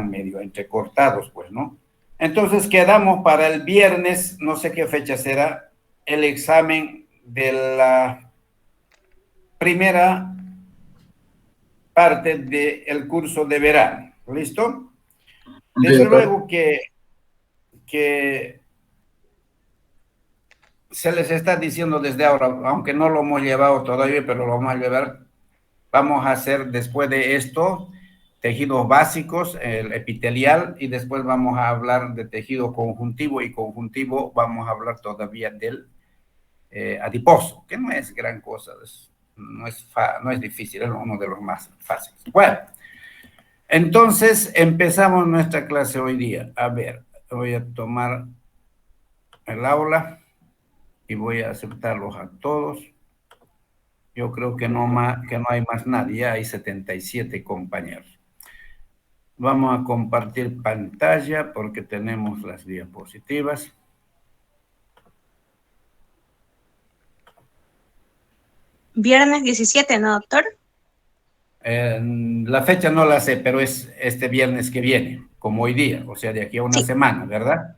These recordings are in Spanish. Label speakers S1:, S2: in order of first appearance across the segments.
S1: están medio entrecortados, pues, ¿no? Entonces quedamos para el viernes, no sé qué fecha será, el examen de la primera parte del curso de verano. ¿Listo? Desde luego que se les está diciendo desde ahora, aunque no lo hemos llevado todavía, pero lo vamos a llevar. Vamos a hacer después de esto tejidos básicos, el epitelial, y después vamos a hablar de tejido conjuntivo, y conjuntivo vamos a hablar todavía del adiposo, que no es gran cosa, no es difícil, es uno de los más fáciles. Bueno, entonces empezamos nuestra clase hoy día. A ver, voy a tomar el aula y voy a aceptarlos a todos. Yo creo que no hay más nadie, ya hay 77 compañeros. Vamos a compartir pantalla porque tenemos las diapositivas.
S2: Viernes 17, ¿no, doctor?
S1: La fecha no la sé, pero es este viernes que viene, como hoy día, o sea, de aquí a una semana, ¿verdad?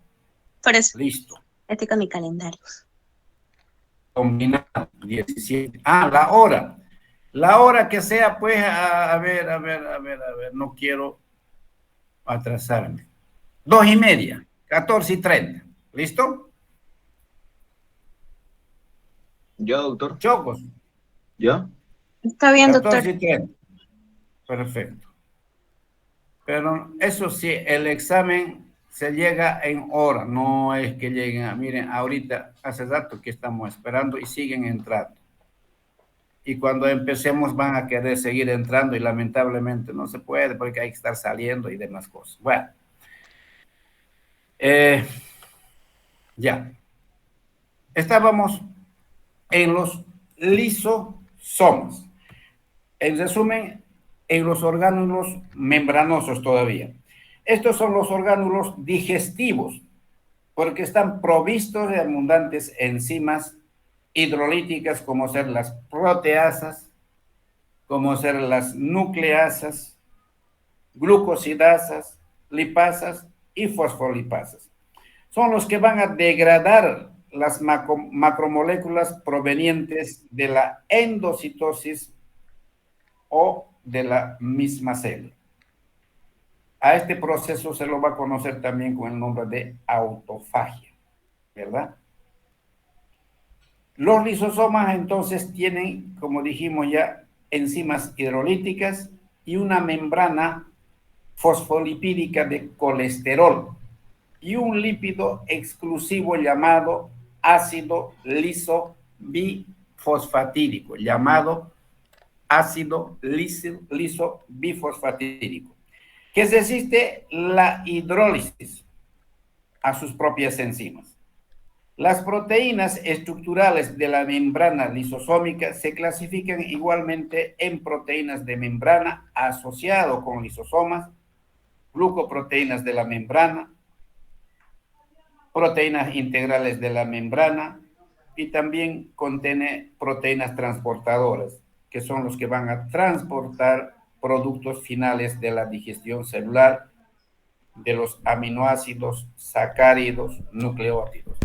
S2: Por eso.
S1: Listo.
S2: Estoy con mi calendario.
S1: Combinado, 17. Ah, la hora. La hora que sea, pues, a ver, no quiero atrasarme. 2:30, 14:30. ¿Listo?
S3: ¿Ya, doctor?
S1: Chocos.
S3: ¿Ya?
S2: Está bien, doctor.
S1: 14:30. Perfecto. Pero eso sí, el examen se llega en hora, no es que lleguen a, miren, ahorita hace rato que estamos esperando y siguen entrando. Y cuando empecemos van a querer seguir entrando y lamentablemente no se puede porque hay que estar saliendo y demás cosas. Bueno, ya. Estábamos en los lisosomas. En resumen, en los orgánulos membranosos todavía. Estos son los orgánulos digestivos, porque están provistos de abundantes enzimas hidrolíticas, como ser las proteasas, como ser las nucleasas, glucosidasas, lipasas y fosfolipasas. Son los que van a degradar las macromoléculas provenientes de la endocitosis o de la misma célula. A este proceso se lo va a conocer también con el nombre de autofagia, ¿verdad? Los lisosomas entonces tienen, como dijimos ya, enzimas hidrolíticas y una membrana fosfolipídica de colesterol y un lípido exclusivo llamado ácido liso bifosfatídico, llamado ácido liso bifosfatídico, que resiste la hidrólisis a sus propias enzimas. Las proteínas estructurales de la membrana lisosómica se clasifican igualmente en proteínas de membrana asociado con lisosomas, glucoproteínas de la membrana, proteínas integrales de la membrana, y también contiene proteínas transportadoras, que son los que van a transportar productos finales de la digestión celular de los aminoácidos, sacáridos, nucleótidos.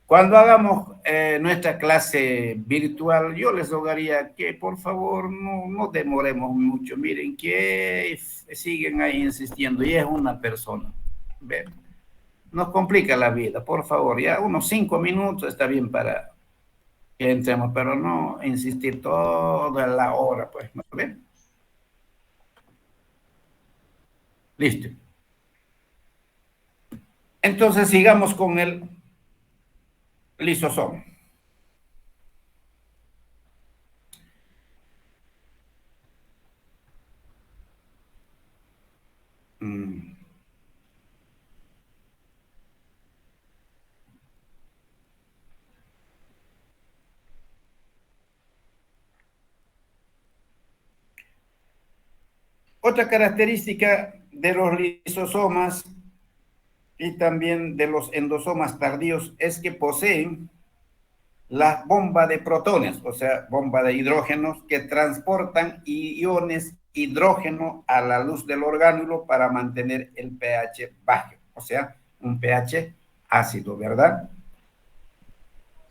S1: Cuando hagamos nuestra clase virtual, yo les rogaría que por favor no demoremos mucho. Miren que siguen ahí insistiendo y es una persona. Ven, nos complica la vida, por favor. Ya unos 5 minutos está bien para que entremos, pero no insistir toda la hora, pues. ¿No ven? Listo. Entonces sigamos con el lisosoma. Otra característica de los lisosomas y también de los endosomas tardíos es que poseen la bomba de protones, o sea, bomba de hidrógenos que transportan iones hidrógeno a la luz del orgánulo para mantener el pH bajo, o sea, un pH ácido, ¿verdad?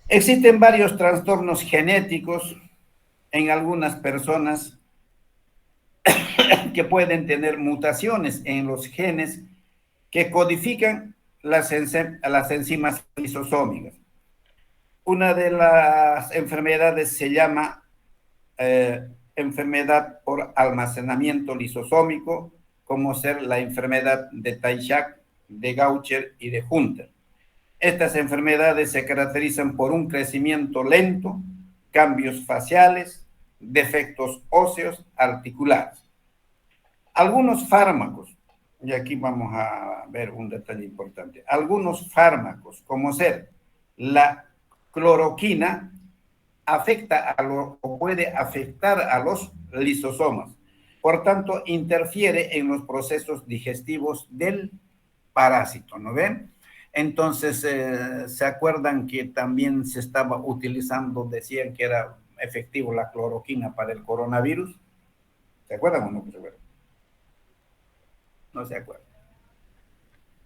S1: Existen varios trastornos genéticos en algunas personas que pueden tener mutaciones en los genes que codifican las enzimas lisosómicas. Una de las enfermedades se llama enfermedad por almacenamiento lisosómico, como ser la enfermedad de Tay-Sachs, de Gaucher y de Hunter. Estas enfermedades se caracterizan por un crecimiento lento, cambios faciales, defectos óseos articulares. Algunos fármacos, y aquí vamos a ver un detalle importante, algunos fármacos, como ser la cloroquina, afecta o puede afectar a los lisosomas. Por tanto, interfiere en los procesos digestivos del parásito, ¿no ven? Entonces, ¿se acuerdan que también se estaba utilizando, decían que era efectivo la cloroquina para el coronavirus? ¿Se acuerdan o no se acuerdan? No se acuerdan.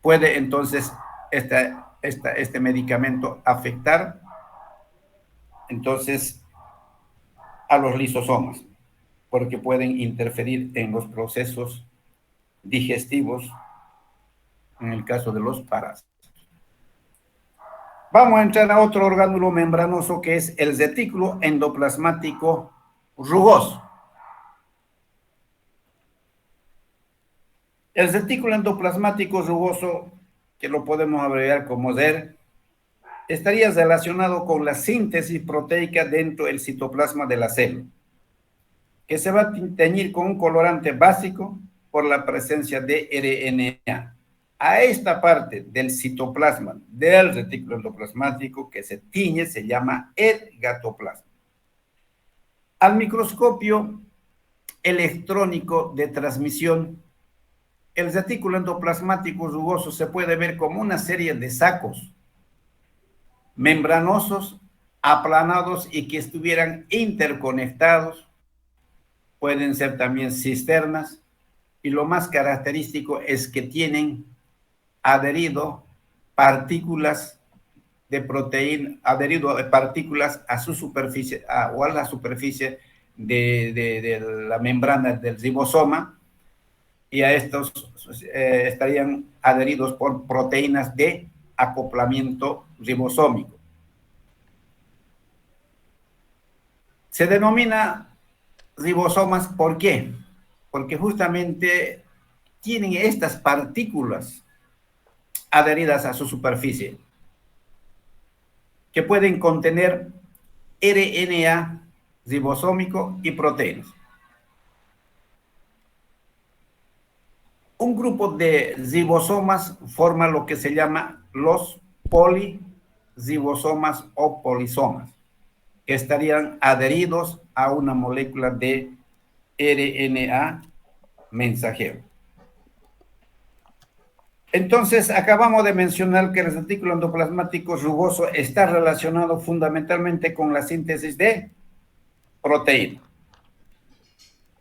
S1: Puede entonces este medicamento afectar entonces a los lisosomas, porque pueden interferir en los procesos digestivos en el caso de los parásitos. Vamos a entrar a otro orgánulo membranoso que es el retículo endoplasmático rugoso. El retículo endoplasmático rugoso, que lo podemos abreviar como RER, estaría relacionado con la síntesis proteica dentro del citoplasma de la célula, que se va a teñir con un colorante básico por la presencia de RNA. A esta parte del citoplasma del retículo endoplasmático que se tiñe se llama ergatoplasma. Al microscopio electrónico de transmisión, el retículo endoplasmático rugoso se puede ver como una serie de sacos membranosos, aplanados y que estuvieran interconectados. Pueden ser también cisternas, y lo más característico es que tienen adherido partículas de proteína, adherido partículas a su superficie o a la superficie de la membrana del ribosoma, y a estos estarían adheridos por proteínas de acoplamiento ribosómico. Se denomina ribosomas, ¿por qué? Porque justamente tienen estas partículas adheridas a su superficie que pueden contener RNA ribosómico y proteínas. Un grupo de ribosomas forma lo que se llama los poliribosomas o polisomas, que estarían adheridos a una molécula de RNA mensajero. Entonces, acabamos de mencionar que el retículo endoplasmático rugoso está relacionado fundamentalmente con la síntesis de proteína.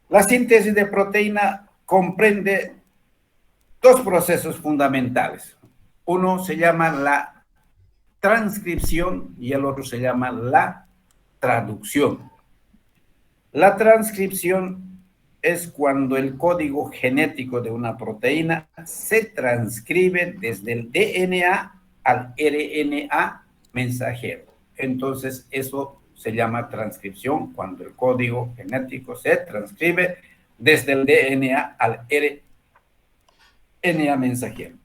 S1: La síntesis de proteína comprende dos procesos fundamentales. Uno se llama la transcripción y el otro se llama la traducción. La transcripción es cuando el código genético de una proteína se transcribe desde el DNA al RNA mensajero. Entonces, eso se llama transcripción, cuando el código genético se transcribe desde el DNA al RNA mensajero.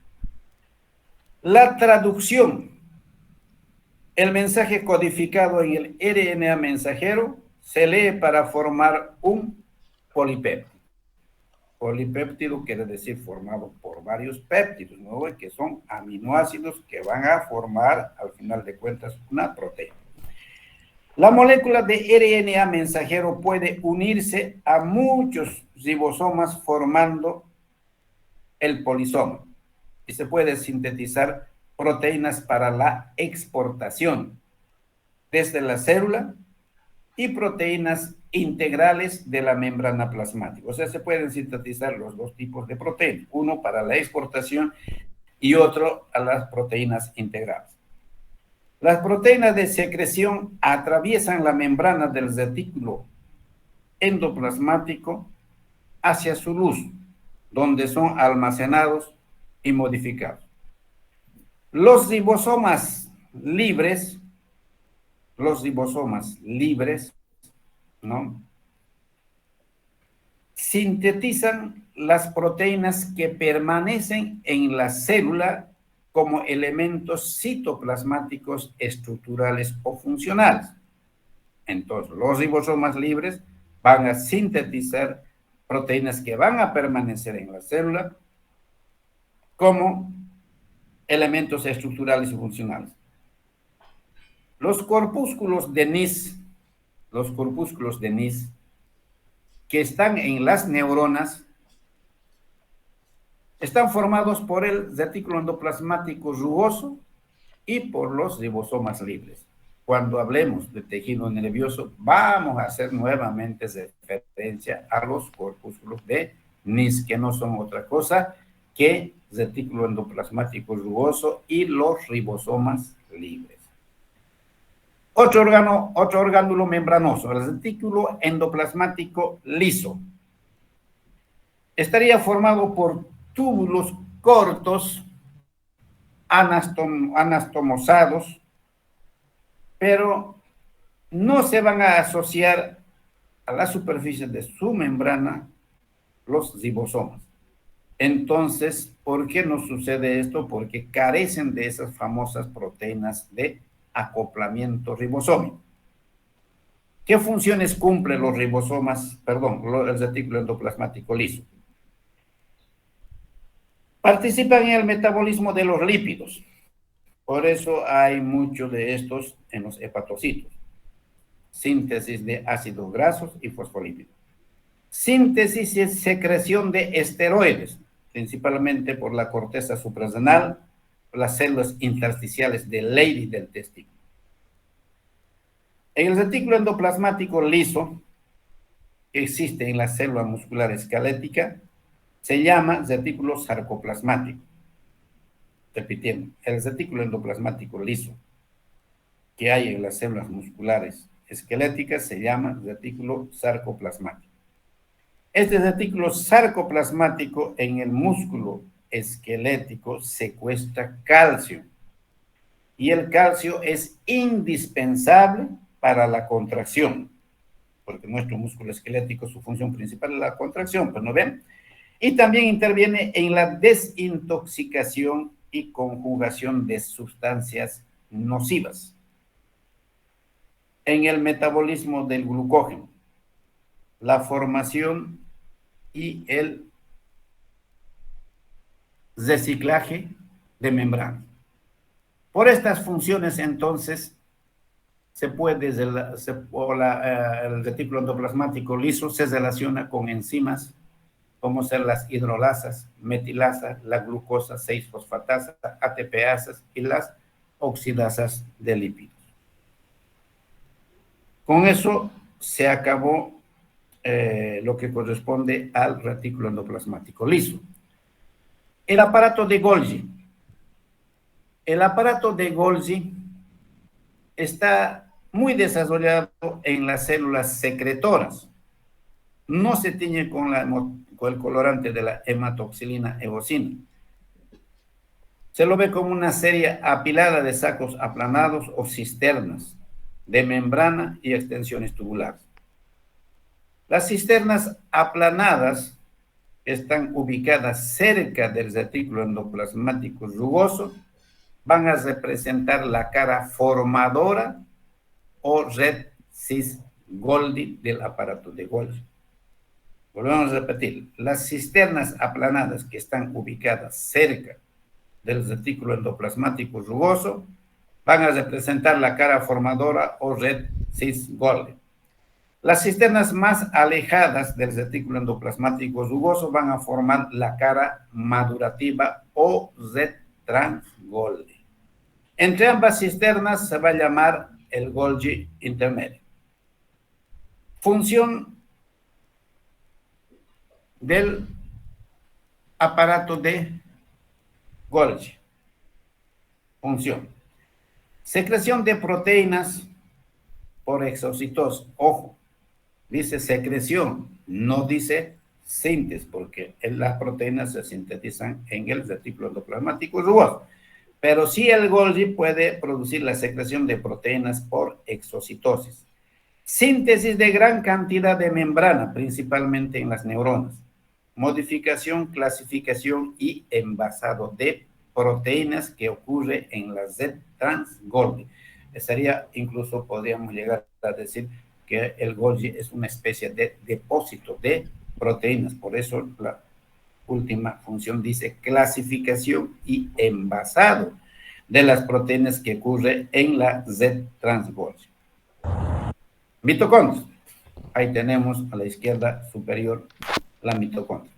S1: La traducción, el mensaje codificado en el RNA mensajero se lee para formar un polipéptido. Polipéptido quiere decir formado por varios péptidos, ¿no? Que son aminoácidos que van a formar, al final de cuentas, una proteína. La molécula de RNA mensajero puede unirse a muchos ribosomas formando el polisoma y se puede sintetizar proteínas para la exportación desde la célula y proteínas integrales de la membrana plasmática. O sea, se pueden sintetizar los dos tipos de proteínas, uno para la exportación y otro a las proteínas integrales. Las proteínas de secreción atraviesan la membrana del retículo endoplasmático hacia su luz, donde son almacenados y modificados. Los ribosomas libres, ¿no?, sintetizan las proteínas que permanecen en la célula como elementos citoplasmáticos estructurales o funcionales. Entonces, los ribosomas libres van a sintetizar proteínas que van a permanecer en la célula como elementos estructurales y funcionales. Los corpúsculos de Nis que están en las neuronas están formados por el retículo endoplasmático rugoso y por los ribosomas libres. Cuando hablemos de tejido nervioso, vamos a hacer nuevamente referencia a los corpúsculos de Nis, que no son otra cosa que retículo endoplasmático rugoso y los ribosomas libres. Otro orgánulo membranoso, el retículo endoplasmático liso. Estaría formado por túbulos cortos, anastomosados, pero no se van a asociar a la superficie de su membrana los ribosomas. Entonces, ¿por qué nos sucede esto? Porque carecen de esas famosas proteínas de acoplamiento ribosómico. ¿Qué funciones cumplen los ribosomas, el retículo endoplasmático liso? Participan en el metabolismo de los lípidos. Por eso hay mucho de estos en los hepatocitos. Síntesis de ácidos grasos y fosfolípidos. Síntesis y secreción de esteroides, principalmente por la corteza suprarrenal, las células intersticiales de Leydig del testículo. En el retículo endoplasmático liso, que existe en la célula muscular esquelética, se llama retículo sarcoplasmático. Repitiendo, el retículo endoplasmático liso que hay en las células musculares esqueléticas se llama retículo sarcoplasmático. Este retículo sarcoplasmático en el músculo esquelético secuestra calcio y el calcio es indispensable para la contracción, porque nuestro músculo esquelético, su función principal es la contracción, pues ¿no ven? Y también interviene en la desintoxicación y conjugación de sustancias nocivas, en el metabolismo del glucógeno, la formación y el reciclaje de membrana. Por estas funciones, entonces, el retículo endoplasmático liso se relaciona con enzimas como ser las hidrolasas, metilasas, la glucosa 6-fosfatasa, ATPasas y las oxidasas de lípidos. Con eso se acabó lo que corresponde al retículo endoplasmático liso. El aparato de Golgi. El aparato de Golgi está muy desarrollado en las células secretoras. No se tiñe con el colorante de la hematoxilina eosina. Se lo ve como una serie apilada de sacos aplanados o cisternas de membrana y extensiones tubulares. Las cisternas aplanadas están ubicadas cerca del retículo endoplasmático rugoso, van a representar la cara formadora o red cis-Golgi del aparato de Golgi. Volvemos a repetir, las cisternas aplanadas que están ubicadas cerca del retículo endoplasmático rugoso van a representar la cara formadora o red cis-Golgi. Las cisternas más alejadas del retículo endoplasmático rugoso van a formar la cara madurativa o red trans-Golgi. Entre ambas cisternas se va a llamar el Golgi intermedio. Función del aparato de Golgi. Función. Secreción de proteínas por exocitosis. Ojo, dice secreción, no dice síntesis, porque las proteínas se sintetizan en el retículo endoplasmático rugoso. Pero sí el Golgi puede producir la secreción de proteínas por exocitosis. Síntesis de gran cantidad de membrana, principalmente en las neuronas. Modificación, clasificación y envasado de proteínas que ocurre en la Z-trans-Golgi. Incluso podríamos llegar a decir que el Golgi es una especie de depósito de proteínas. Por eso la última función dice clasificación y envasado de las proteínas que ocurre en la Z-trans-Golgi. Mitocondrias. Ahí tenemos a la izquierda superior la mitocondria.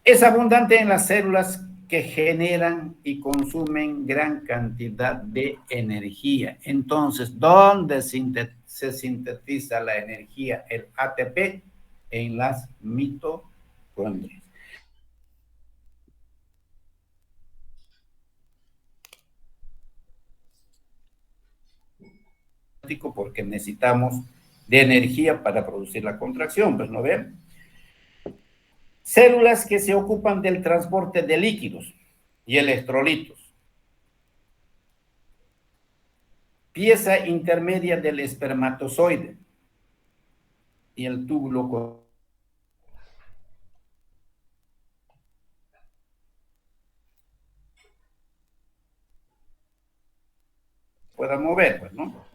S1: Es abundante en las células que generan y consumen gran cantidad de energía. Entonces, ¿dónde se sintetiza la energía, el ATP? En las mitocondrias. Porque necesitamos de energía para producir la contracción, pues, ¿no ven? Células que se ocupan del transporte de líquidos y electrolitos. Pieza intermedia del espermatozoide y el túbulo pueda mover, pues, ¿no?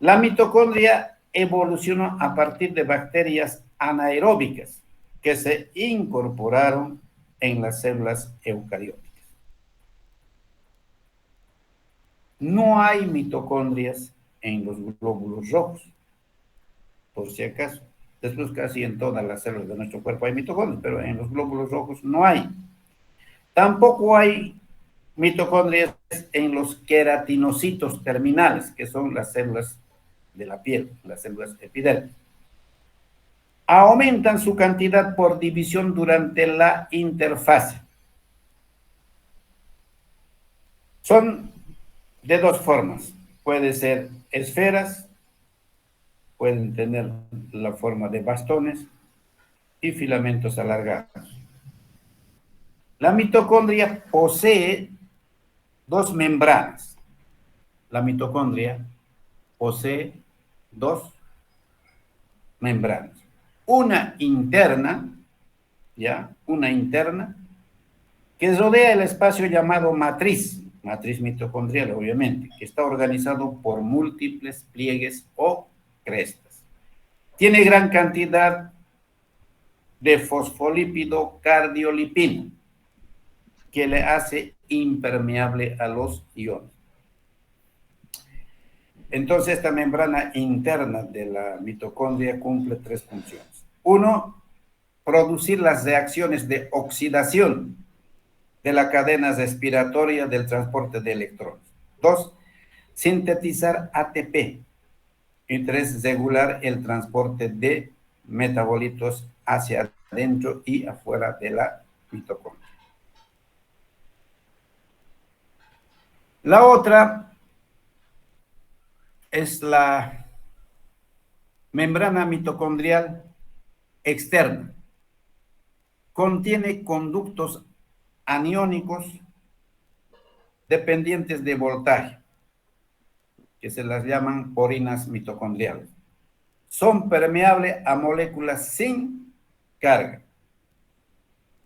S1: La mitocondria evolucionó a partir de bacterias anaeróbicas que se incorporaron en las células eucarióticas. No hay mitocondrias en los glóbulos rojos, por si acaso. Después casi en todas las células de nuestro cuerpo hay mitocondrias, pero en los glóbulos rojos no hay. Tampoco hay mitocondrias en los queratinocitos terminales, que son las células de la piel, las células epidérmicas. Aumentan su cantidad por división durante la interfase. Son de dos formas. Puede ser esferas, pueden tener la forma de bastones y filamentos alargados. La mitocondria posee dos membranas. La mitocondria posee dos membranas. Una interna, ¿ya? Una interna, que rodea el espacio llamado matriz mitocondrial, obviamente, que está organizado por múltiples pliegues o crestas. Tiene gran cantidad de fosfolípido cardiolipina, que le hace impermeable a los iones. Entonces, esta membrana interna de la mitocondria cumple tres funciones. Uno, producir las reacciones de oxidación de la cadena respiratoria del transporte de electrones. Dos, sintetizar ATP. Y tres, regular el transporte de metabolitos hacia adentro y afuera de la mitocondria. La otra es la membrana mitocondrial externa. Contiene conductos aniónicos dependientes de voltaje, que se las llaman porinas mitocondriales. Son permeables a moléculas sin carga.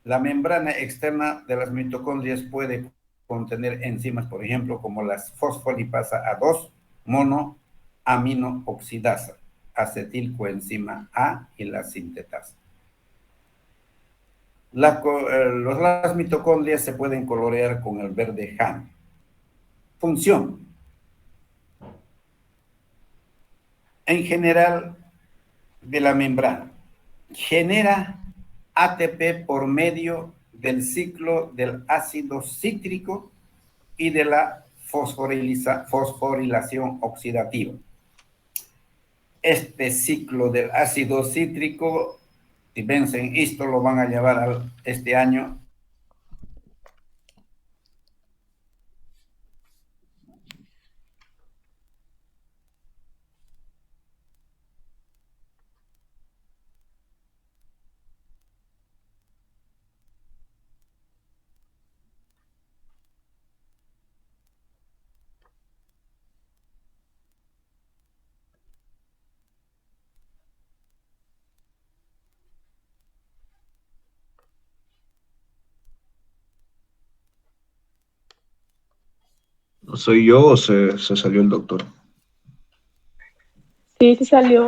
S1: La membrana externa de las mitocondrias puede contener enzimas, por ejemplo, como las fosfolipasa A2, monoaminooxidasa, acetilcoenzima A y la sintetasa. Las mitocondrias se pueden colorear con el verde jano. Función. En general, de la membrana. Genera ATP por medio del ciclo del ácido cítrico y de la fosforilación oxidativa. este ciclo del ácido cítrico, si vencen esto, lo van a llevar este año.
S3: ¿Soy yo o se salió el doctor?
S4: Sí, sí salió.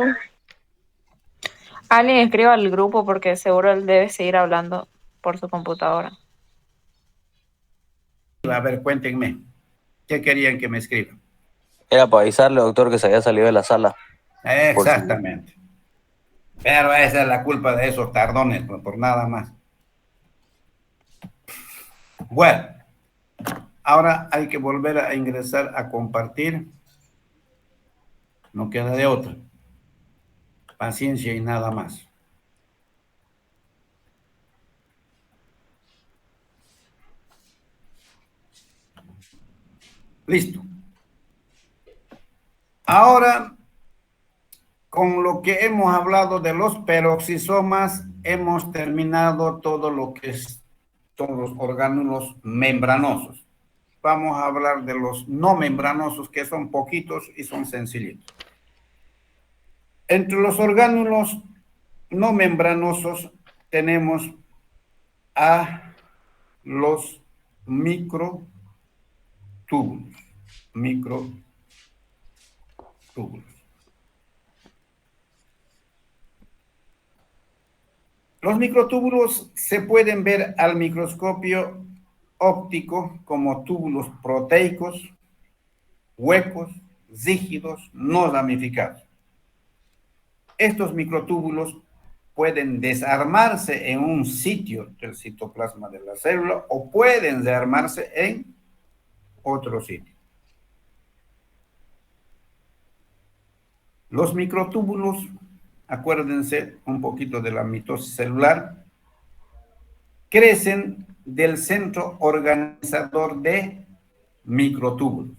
S5: Alguien escriba al grupo porque seguro él debe seguir hablando por su computadora.
S1: A ver, cuéntenme, ¿qué querían que me escriban?
S6: Era para avisarle, doctor, que se había salido de la sala. Por si-
S1: Exactamente. Pero esa es la culpa de esos tardones, por nada más. Bueno, ahora hay que volver a ingresar a compartir. No queda de otra. Paciencia y nada más. Listo. Ahora, con lo que hemos hablado de los peroxisomas, hemos terminado todo lo que es todos los orgánulos membranosos. Vamos a hablar de los no membranosos, que son poquitos y son sencillitos. Entre los orgánulos no membranosos tenemos a los microtúbulos. Microtúbulos. Los microtúbulos se pueden ver al microscopio óptico como túbulos proteicos, huecos, rígidos, no ramificados. Estos microtúbulos pueden desarmarse en un sitio del citoplasma de la célula o pueden rearmarse en otro sitio. Los microtúbulos, acuérdense un poquito de la mitosis celular, crecen del centro organizador de microtúbulos.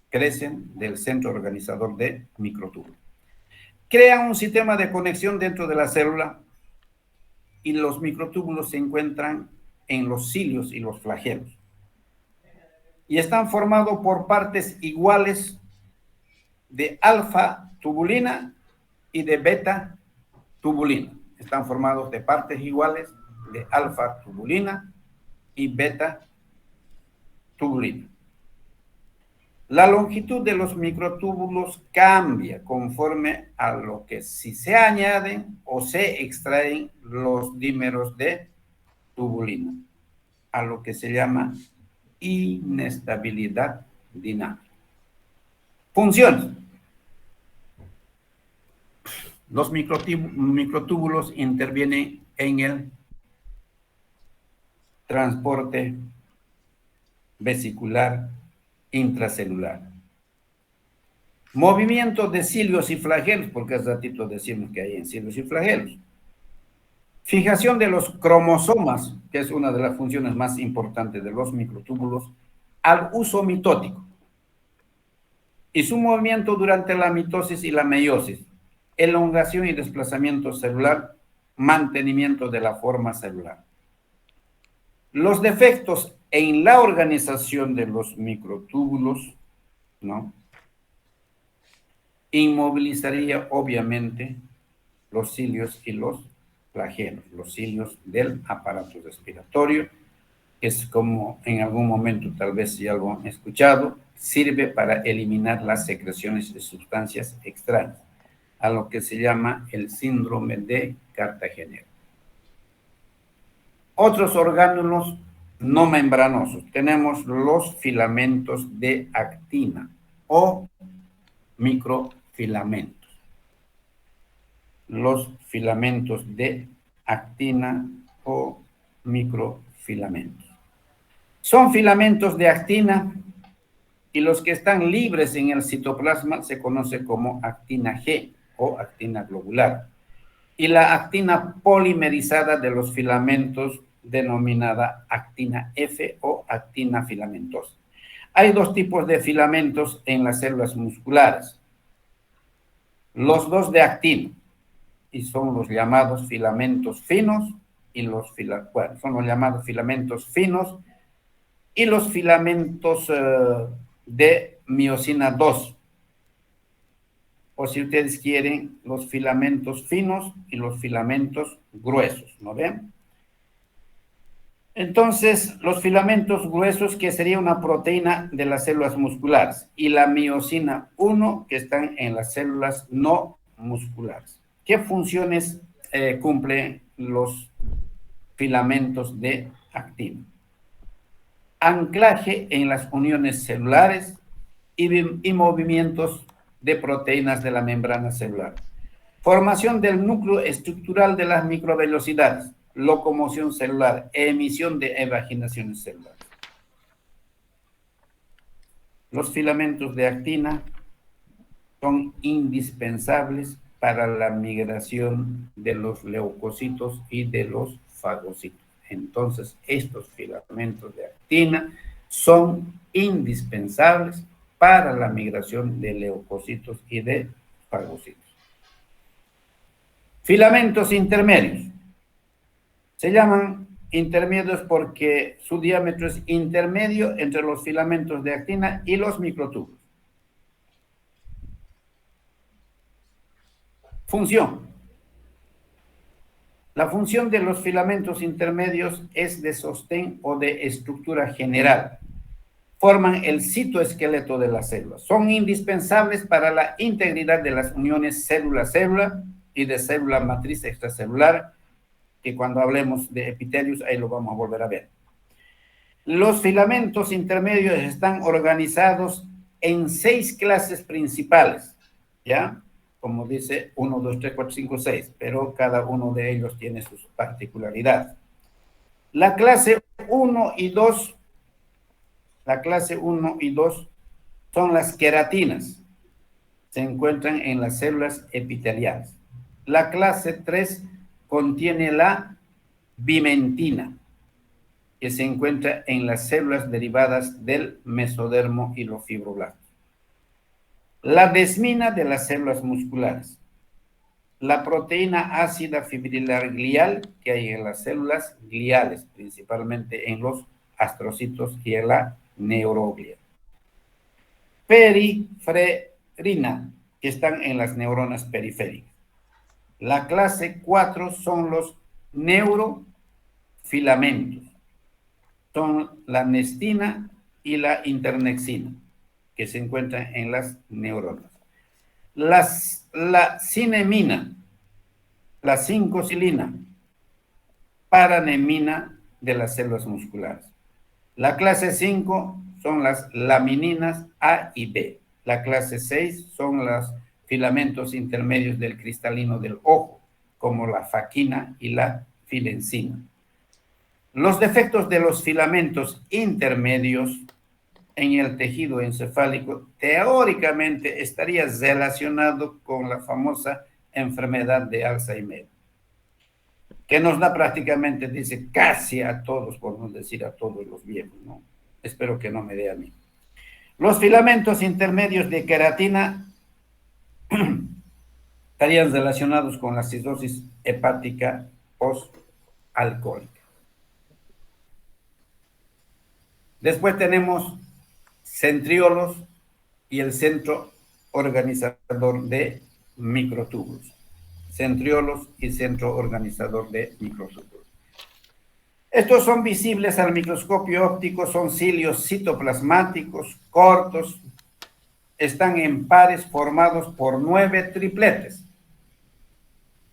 S1: Crecen del centro organizador de microtúbulos. Crean un sistema de conexión dentro de la célula y los microtúbulos se encuentran en los cilios y los flagelos. Y están formados por partes iguales de alfa-tubulina y de beta-tubulina. Están formados de partes iguales de alfa-tubulina y beta-tubulina. La longitud de los microtúbulos cambia conforme a lo que si se añaden o se extraen los dímeros de tubulina, a lo que se llama inestabilidad dinámica. Funciones. Los microtúbulos intervienen en el transporte vesicular intracelular. Movimiento de cilios y flagelos, porque hace ratito decimos que hay en cilios y flagelos. Fijación de los cromosomas, que es una de las funciones más importantes de los microtúbulos, al uso mitótico. Y su movimiento durante la mitosis y la meiosis. Elongación y desplazamiento celular, mantenimiento de la forma celular. Los defectos en la organización de los microtúbulos, ¿no? Inmovilizaría obviamente los cilios y los flagelos, los cilios del aparato respiratorio, que es como en algún momento, tal vez si algo han escuchado, sirve para eliminar las secreciones de sustancias extrañas, a lo que se llama el síndrome de Cartagenero. Otros orgánulos no membranosos. Tenemos los filamentos de actina o microfilamentos. Los filamentos de actina o microfilamentos. Son filamentos de actina y los que están libres en el citoplasma se conoce como actina G o actina globular, y la actina polimerizada de los filamentos denominada actina F o actina filamentosa. Hay dos tipos de filamentos en las células musculares. Los dos de actina, y son los llamados filamentos finos, y son los llamados filamentos finos, y los filamentos de miosina 2. O si ustedes quieren, los filamentos finos y los filamentos gruesos, ¿no ven? Entonces, los filamentos gruesos, que sería una proteína de las células musculares, y la miosina 1, que están en las células no musculares. ¿Qué funciones cumplen los filamentos de actina? Anclaje en las uniones celulares y movimientos de proteínas de la membrana celular. Formación del núcleo estructural de las microvelocidades, locomoción celular, emisión de evaginaciones celulares. Los filamentos de actina son indispensables para la migración de los leucocitos y de los fagocitos. Entonces, estos filamentos de actina son indispensables para la migración de leucocitos y de fagocitos. Filamentos intermedios. Se llaman intermedios porque su diámetro es intermedio entre los filamentos de actina y los microtúbulos. Función. La función de los filamentos intermedios es de sostén o de estructura general. Forman el citoesqueleto de la célula. Son indispensables para la integridad de las uniones célula-célula y de célula matriz extracelular, que cuando hablemos de epitelios, ahí lo vamos a volver a ver. Los filamentos intermedios están organizados en 6 clases principales, ¿ya? Como dice 1, 2, 3, 4, 5, 6, pero cada uno de ellos tiene sus particularidades. La clase 1 y 2 son las queratinas. Se encuentran en las células epiteliales. La clase 3 contiene la bimentina, que se encuentra en las células derivadas del mesodermo y los fibroblastos. La desmina de las células musculares. La proteína ácida fibrilar glial que hay en las células gliales, principalmente en los astrocitos y en la neuroglia. Perifrena, que están en las neuronas periféricas. La clase 4 son los neurofilamentos. Son la nestina y la internexina, que se encuentran en las neuronas. La cinemina, la 5-cilina, paranemina de las células musculares. La clase 5 son las lamininas A y B. La clase 6 son los filamentos intermedios del cristalino del ojo, como la faquina y la filenzina. Los defectos de los filamentos intermedios en el tejido encefálico teóricamente estaría relacionado con la famosa enfermedad de Alzheimer, que nos da prácticamente, dice, casi a todos, por no decir a todos los viejos, ¿no? Espero que no me dé a mí. Los filamentos intermedios de queratina estarían relacionados con la cirrosis hepática postalcohólica. Después tenemos centriolos y el centro organizador de microtúbulos. Centriolos y centro organizador de microtúbulos. Estos son visibles al microscopio óptico, son cilios citoplasmáticos cortos, están en pares formados por 9 tripletes.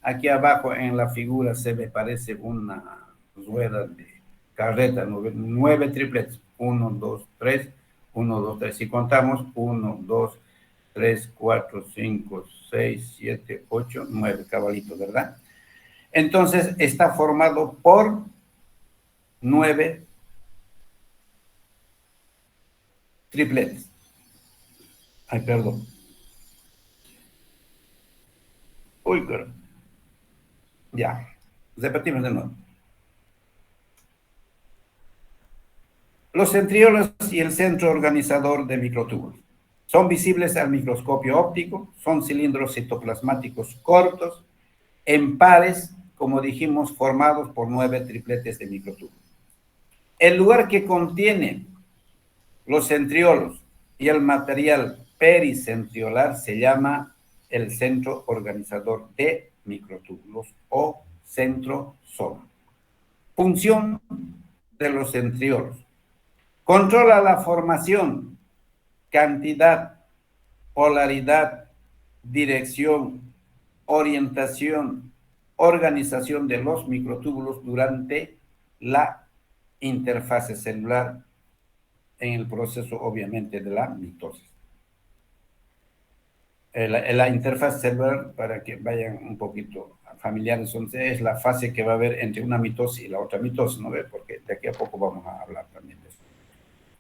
S1: Aquí abajo en la figura se me parece una rueda de carreta, 9 tripletes. 1, 2, 3, 1, 2, 3. Si contamos, 1, 2, 3, 4, 5, 6, 7, 8, 9 cabalitos, ¿verdad? Entonces está formado por 9 tripletes. Ay, perdón. Uy, pero... Ya. Repetimos de nuevo. Los centriolos y el centro organizador de microtúbulos son visibles al microscopio óptico, son cilindros citoplasmáticos cortos, en pares, como dijimos, formados por 9 tripletes de microtúbulos. El lugar que contiene los centriolos y el material pericentriolar se llama el centro organizador de microtúbulos o centrosoma. Función de los centriolos. Controla la formación, cantidad, polaridad, dirección, orientación, organización de los microtúbulos durante la interfase celular en el proceso, obviamente, de la mitosis. La interfaz celular, para que vayan un poquito familiares, es la fase que va a haber entre una mitosis y la otra mitosis, ¿no ve? Porque de aquí a poco vamos a hablar también de eso.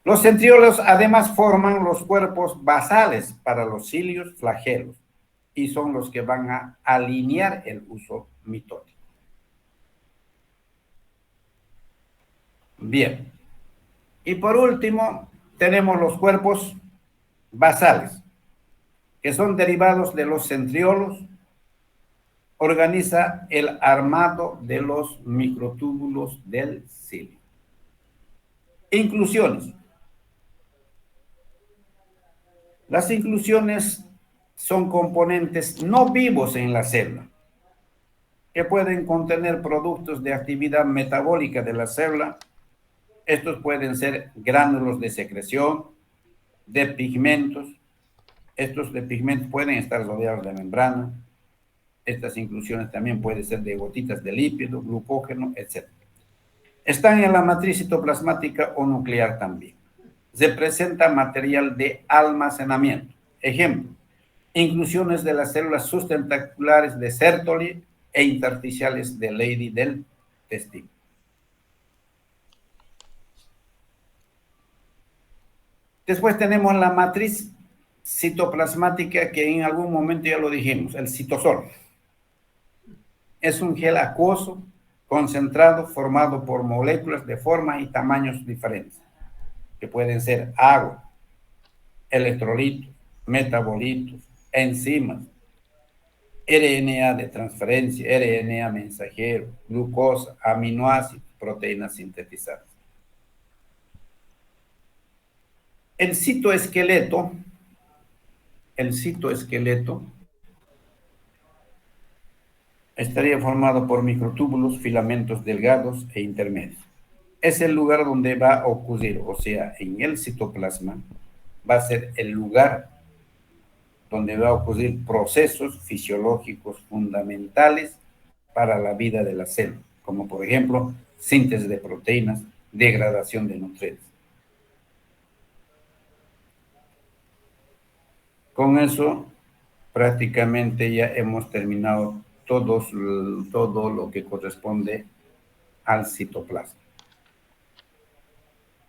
S1: Los centriolos además forman los cuerpos basales para los cilios flagelos y son los que van a alinear el uso mitótico. Bien. Y por último, tenemos los cuerpos basales, que son derivados de los centriolos, organiza el armado de los microtúbulos del cilio. Inclusiones. Las inclusiones son componentes no vivos en la célula, que pueden contener productos de actividad metabólica de la célula. Estos pueden ser gránulos de secreción, de pigmentos. Estos de pigmentos pueden estar rodeados de membrana. Estas inclusiones también pueden ser de gotitas de lípido, glucógeno, etc. Están en la matriz citoplasmática o nuclear también. Representa material de almacenamiento. Ejemplo, inclusiones de las células sustentaculares de Sertoli e intersticiales de Leydig del testículo. Después tenemos la matriz citoplasmática, que en algún momento ya lo dijimos, el citosol. Es un gel acuoso concentrado formado por moléculas de formas y tamaños diferentes, que pueden ser agua, electrolitos, metabolitos, enzimas, RNA de transferencia, RNA mensajero, glucosa, aminoácidos, proteínas sintetizadas. El citoesqueleto estaría formado por microtúbulos, filamentos delgados e intermedios. Es el lugar donde va a ocurrir, o sea, en el citoplasma, va a ser el lugar donde va a ocurrir procesos fisiológicos fundamentales para la vida de la célula, como por ejemplo, síntesis de proteínas, degradación de nutrientes. Con eso, prácticamente ya hemos terminado todo lo que corresponde al citoplasma.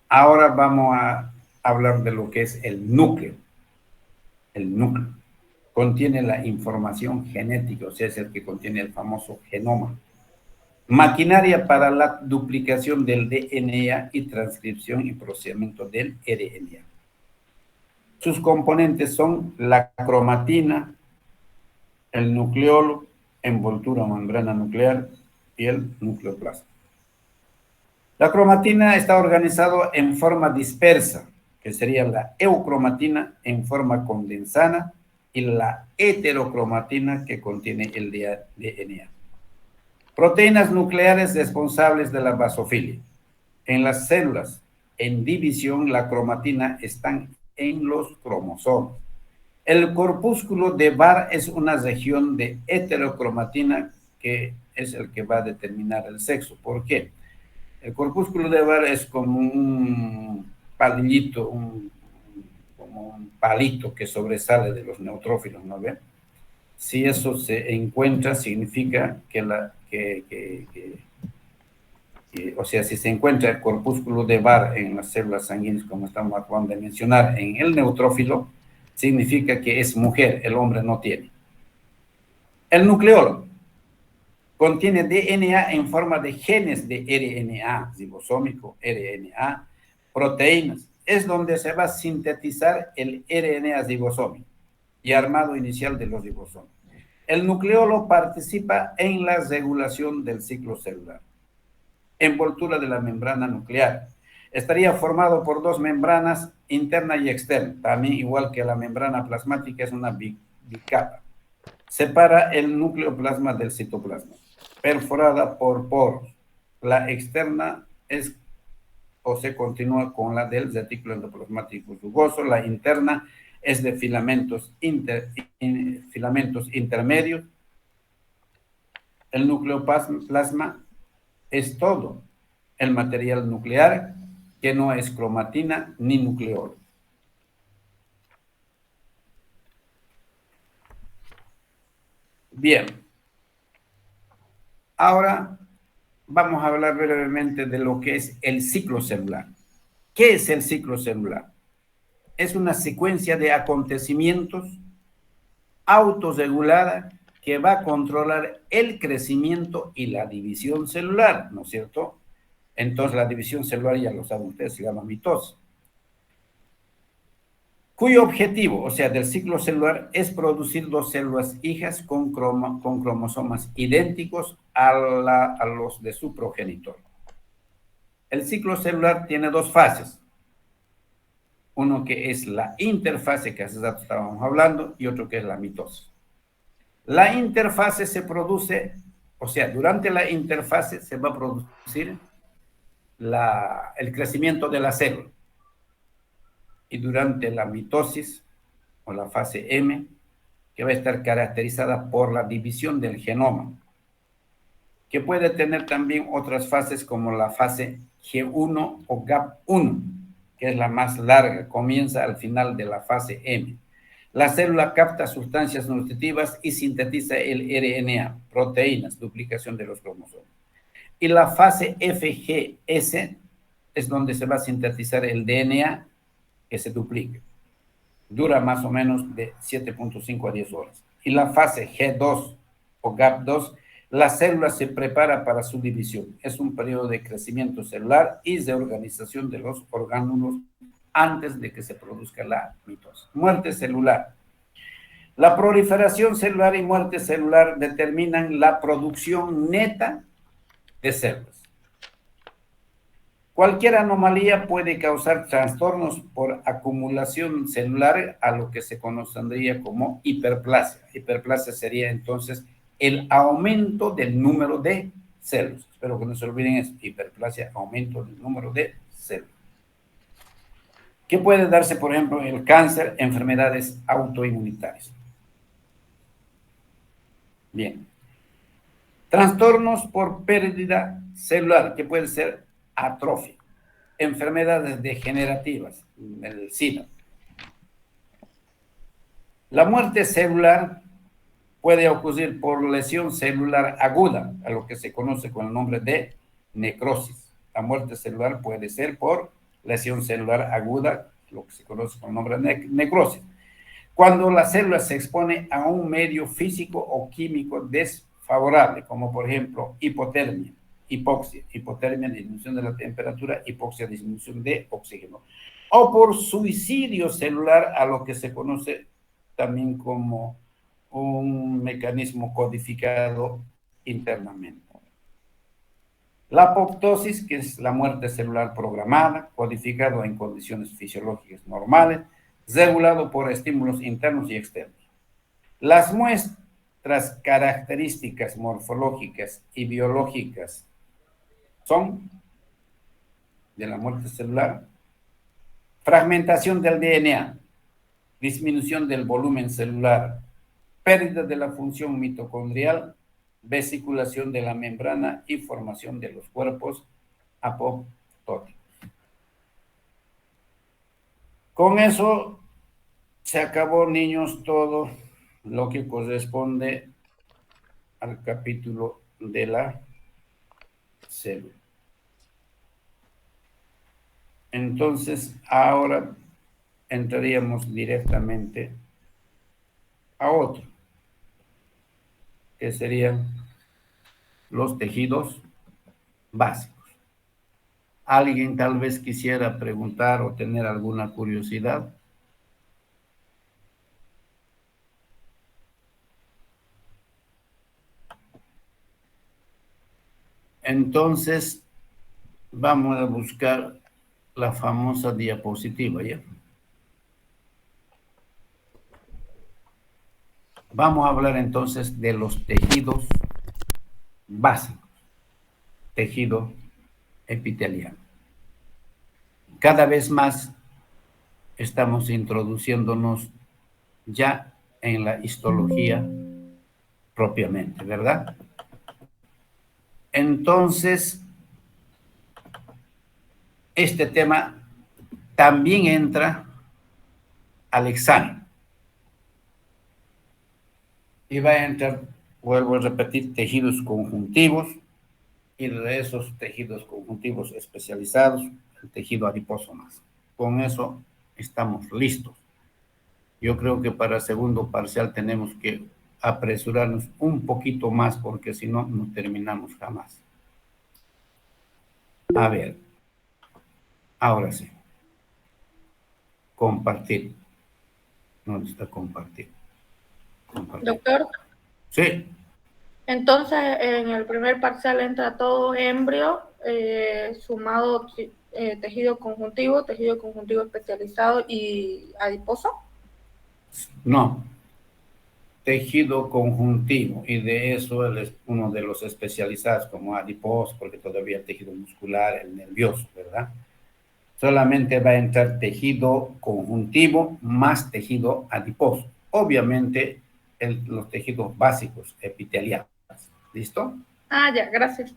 S1: Ahora vamos a hablar de lo que es el núcleo. El núcleo contiene la información genética, o sea, es el que contiene el famoso genoma. Maquinaria para la duplicación del DNA y transcripción y procesamiento del RNA. Sus componentes son la cromatina, el nucleolo, envoltura o membrana nuclear y el nucleoplasma. La cromatina está organizada en forma dispersa, que sería la eucromatina en forma condensada y la heterocromatina que contiene el DNA. Proteínas nucleares responsables de la basofilia. En las células en división, la cromatina están en los cromosomas. El corpúsculo de Barr es una región de heterocromatina que es el que va a determinar el sexo. ¿Por qué? El corpúsculo de Barr es como un palillito, como un palito que sobresale de los neutrófilos, ¿no ven? Si eso se encuentra, significa o sea, si se encuentra el corpúsculo de Barr en las células sanguíneas, como estamos acabando de mencionar, en el neutrófilo, significa que es mujer, el hombre no tiene. El nucleolo contiene DNA en forma de genes de RNA, ribosómico, RNA, proteínas. Es donde se va a sintetizar el RNA ribosómico y armado inicial de los ribosomas. El nucleolo participa en la regulación del ciclo celular. Envoltura de la membrana nuclear. Estaría formado por dos membranas, interna y externa, también igual que la membrana plasmática, es una bicapa. Separa el nucleoplasma del citoplasma, perforada por poros. La externa es o se continúa con la del retículo endoplasmático rugoso, la interna es de filamentos intermedios. El nucleoplasma es todo el material nuclear que no es cromatina ni nucleolo. Bien. Ahora vamos a hablar brevemente de lo que es el ciclo celular. ¿Qué es el ciclo celular? Es una secuencia de acontecimientos autorregulada que va a controlar el crecimiento y la división celular, ¿no es cierto? Entonces la división celular, ya lo saben ustedes, se llama mitosis. Cuyo objetivo, o sea, del ciclo celular, es producir dos células hijas con cromosomas idénticos a los de su progenitor. El ciclo celular tiene dos fases. Uno que es la interfase, que hace rato estábamos hablando, y otro que es la mitosis. La interfase se produce, o sea, durante la interfase se va a producir el crecimiento de la célula. Y durante la mitosis, o la fase M, que va a estar caracterizada por la división del genoma, que puede tener también otras fases como la fase G1 o GAP1, que es la más larga, comienza al final de la fase M. La célula capta sustancias nutritivas y sintetiza el RNA, proteínas, duplicación de los cromosomas. Y la fase FGS es donde se va a sintetizar el DNA que se duplique. Dura más o menos de 7.5 a 10 horas. Y la fase G2 o GAP2, la célula se prepara para su división. Es un periodo de crecimiento celular y de organización de los orgánulos antes de que se produzca la mitosis. Muerte celular. La proliferación celular y muerte celular determinan la producción neta de células. Cualquier anomalía puede causar trastornos por acumulación celular, a lo que se conocería como hiperplasia. Hiperplasia sería entonces el aumento del número de células. Espero que no se olviden eso. Hiperplasia, aumento del número de células. ¿Qué puede darse, por ejemplo, el cáncer, enfermedades autoinmunitarias? Bien. Trastornos por pérdida celular, que puede ser atrofia, enfermedades degenerativas, el SIDA. La muerte celular puede ocurrir por lesión celular aguda, a lo que se conoce con el nombre de necrosis. La muerte celular puede ser por lesión celular aguda, lo que se conoce con el nombre de necrosis. Cuando la célula se expone a un medio físico o químico desfavorable, como por ejemplo hipotermia, hipoxia, hipotermia, disminución de la temperatura, hipoxia, disminución de oxígeno, o por suicidio celular, a lo que se conoce también como un mecanismo codificado internamente. La apoptosis, que es la muerte celular programada, codificado en condiciones fisiológicas normales, regulado por estímulos internos y externos. Las muestras características morfológicas y biológicas son de la muerte celular: fragmentación del DNA, disminución del volumen celular, pérdida de la función mitocondrial, vesiculación de la membrana y formación de los cuerpos apoptóticos. Con eso se acabó, niños, todo lo que corresponde al capítulo de la célula. Entonces, ahora entraríamos directamente a otro. que serían los tejidos básicos. ¿Alguien tal vez quisiera preguntar o tener alguna curiosidad? Entonces, vamos a buscar la famosa diapositiva, ¿ya? Vamos a hablar entonces de los tejidos básicos, tejido epitelial. Cada vez más estamos introduciéndonos ya en la histología propiamente, ¿verdad? Entonces, este tema también entra al examen. Y va a entrar, vuelvo a repetir, tejidos conjuntivos, y de esos tejidos conjuntivos especializados, el tejido adiposo más. Con eso estamos listos. Yo creo que para segundo parcial tenemos que apresurarnos un poquito más, porque si no, no terminamos jamás. A ver, ahora sí. Compartir. ¿Dónde está compartir? Compartir.
S4: Doctor,
S1: Sí.
S4: entonces en el primer parcial entra todo embrio, sumado tejido conjuntivo especializado y adiposo.
S1: No. Tejido conjuntivo, y de eso él es uno de los especializados como adiposo, porque todavía el tejido muscular, el nervioso, ¿verdad? Solamente va a entrar tejido conjuntivo más tejido adiposo. Obviamente, los tejidos básicos epiteliales. ¿Listo?
S4: Ah, ya, gracias.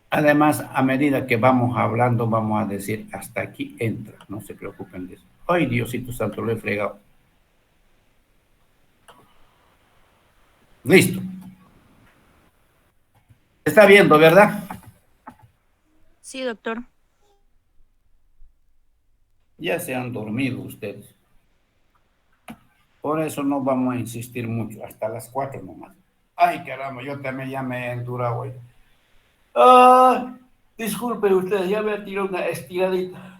S1: Además, a medida que vamos hablando, vamos a decir, hasta aquí entra. No se preocupen de eso. Ay, Diosito Santo, lo he fregado. Listo. Está viendo, ¿verdad?
S2: Sí, doctor.
S1: Ya se han dormido ustedes. Por eso no vamos a insistir mucho, hasta las 4 nomás. Ay, caramba, yo también ya me he endurado hoy. Ah, disculpe usted, ya me tirado una estiradita.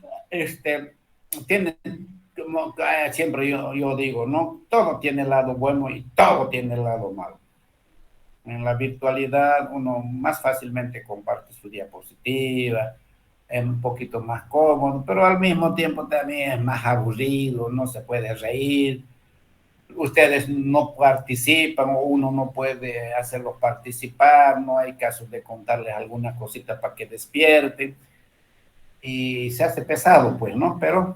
S1: Tiene, como siempre yo digo, ¿no? Todo tiene el lado bueno y todo tiene el lado malo. En la virtualidad uno más fácilmente comparte su diapositiva, es un poquito más cómodo, pero al mismo tiempo también es más aburrido, no se puede reír. Ustedes no participan o uno no puede hacerlos participar, no hay caso de contarles alguna cosita para que despierten y se hace pesado, pues, ¿no? Pero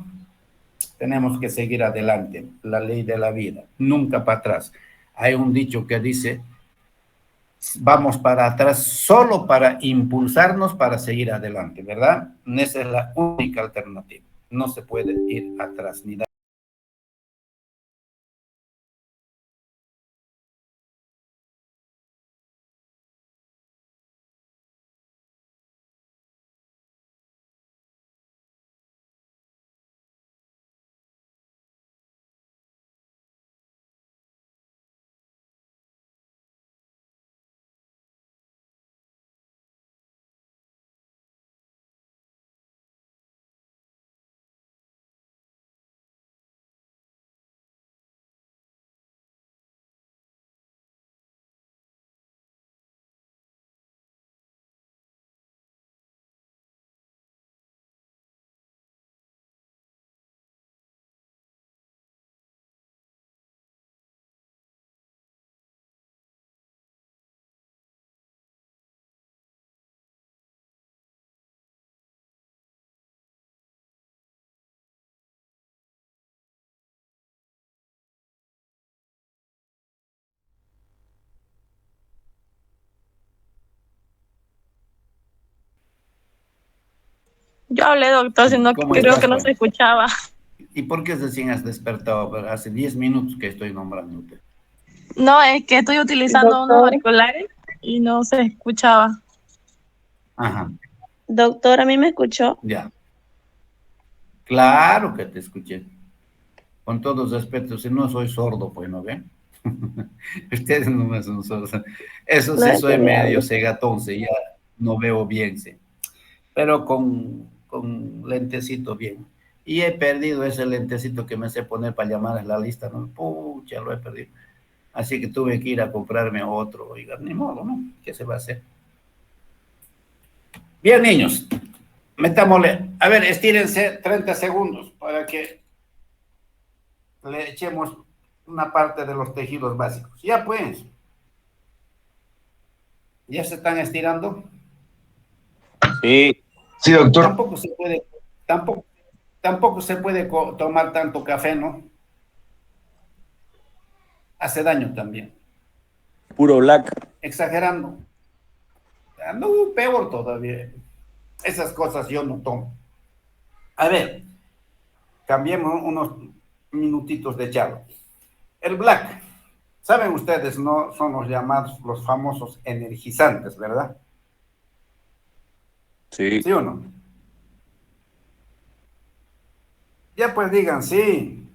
S1: tenemos que seguir adelante, la ley de la vida, nunca para atrás. Hay un dicho que dice, vamos para atrás solo para impulsarnos para seguir adelante, ¿verdad? Esa es la única alternativa, no se puede ir atrás ni dar.
S5: Yo hablé, doctor, sino que
S1: ¿Cómo
S5: creo
S1: estás,
S5: que no
S1: Juan?
S5: se escuchaba.
S1: ¿Y por qué recién has despertado? Hace 10 minutos que estoy nombrándote.
S5: No, es que estoy utilizando unos auriculares y no se escuchaba.
S1: Ajá,
S2: Doctor, ¿a mí me escuchó?
S1: ya. Claro que te escuché. Con todo respeto, si no soy sordo, pues, ¿no ve? Ustedes no me son solos. Eso
S2: No
S1: sí,
S2: es
S1: soy
S2: que me
S1: medio
S2: hable.
S1: cegatón, sí, ya no veo bien, sí. Pero con lentecito bien. Y he perdido ese lentecito que me sé poner para llamar a la lista, ¿no? Pucha, lo he perdido. Así que tuve que ir a comprarme otro, oiga, ni modo, ¿no? ¿Qué se va a hacer? Bien, niños, metámosle. A ver, estírense 30 segundos para que le echemos una parte de los tejidos básicos. Ya pues, ya se están estirando.
S6: Sí,
S3: Sí, doctor.
S1: Tampoco se puede, tampoco, tampoco se puede tomar tanto café, ¿no? Hace daño también.
S6: puro black.
S1: Exagerando. No, peor todavía. Esas cosas yo no tomo. A ver, cambiemos unos minutitos de charla. El black, saben ustedes, no son los llamados, los famosos energizantes, ¿verdad?
S6: Sí,
S1: ¿Sí o no? Ya pues digan, sí.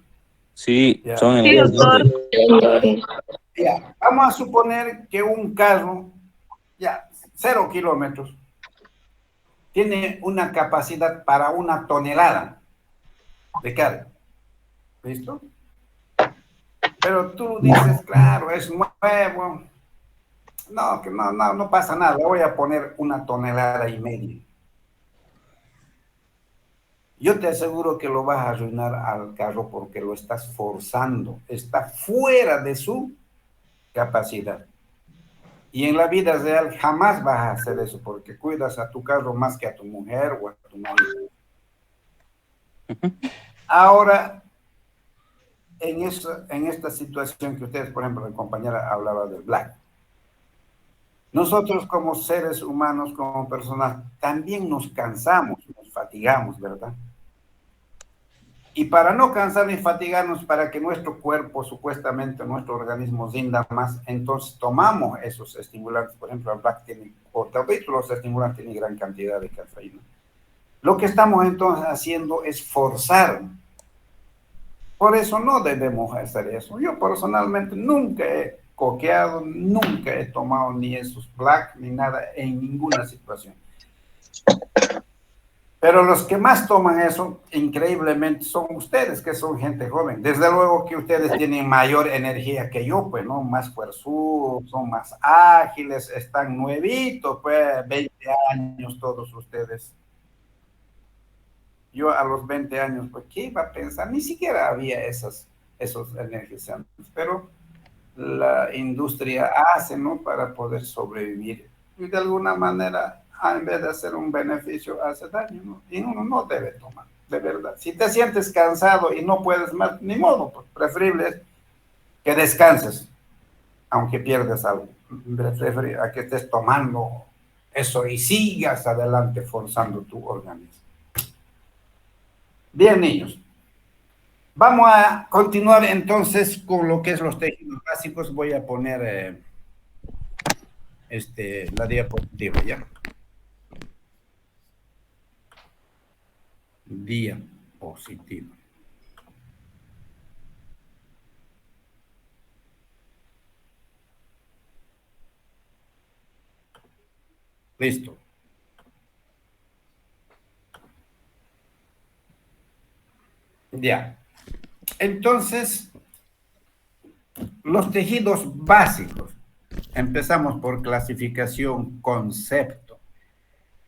S6: sí,
S1: Ya,
S6: son
S2: Sí, doctor.
S6: energizantes.
S1: ya. Vamos a suponer que un carro, ya, 0 kilómetros, tiene una capacidad para 1 tonelada de carga. ¿Listo? Pero tú dices, claro, es nuevo. No, que no pasa nada. Voy a poner 1,5 toneladas. Yo te aseguro que lo vas a arruinar al carro porque lo estás forzando. Está fuera de su capacidad. Y en la vida real jamás vas a hacer eso porque cuidas a tu carro más que a tu mujer o a tu marido. Ahora, en esta situación que ustedes, por ejemplo, la compañera hablaba del black. Nosotros como seres humanos, como personas, también nos cansamos, nos fatigamos, ¿verdad? Y para no cansar ni fatigarnos, para que nuestro cuerpo, supuestamente nuestro organismo rinda más, entonces tomamos esos estimulantes. Por ejemplo, el black tiene, o también los estimulantes tienen gran cantidad de cafeína. Lo que estamos entonces haciendo es forzar. Por eso no debemos hacer eso. Yo personalmente nunca he coqueado, nunca he tomado ni esos black ni nada en ninguna situación. Pero los que más toman eso, increíblemente, son ustedes, que son gente joven. Desde luego que ustedes tienen mayor energía que yo, pues, ¿no? Más fuerzudos, son más ágiles, están nuevitos, pues, 20 años todos ustedes. Yo a los 20 años, pues, ¿qué iba a pensar? Ni siquiera había esos energizantes, pero la industria hace, ¿no? Para poder sobrevivir. Y de alguna manera, en vez de hacer un beneficio, hace daño, ¿no? Y uno no debe tomar, de verdad. Si te sientes cansado y no puedes más, ni modo, pues preferible es que descanses, aunque pierdas algo. Preferible a que estés tomando eso y sigas adelante forzando tu organismo. Bien, niños. Vamos a continuar entonces con lo que es los tejidos básicos. Voy a poner la diapositiva, ¿ya? Diapositiva. Listo. Ya. Entonces, los tejidos básicos. Empezamos por clasificación, concepto.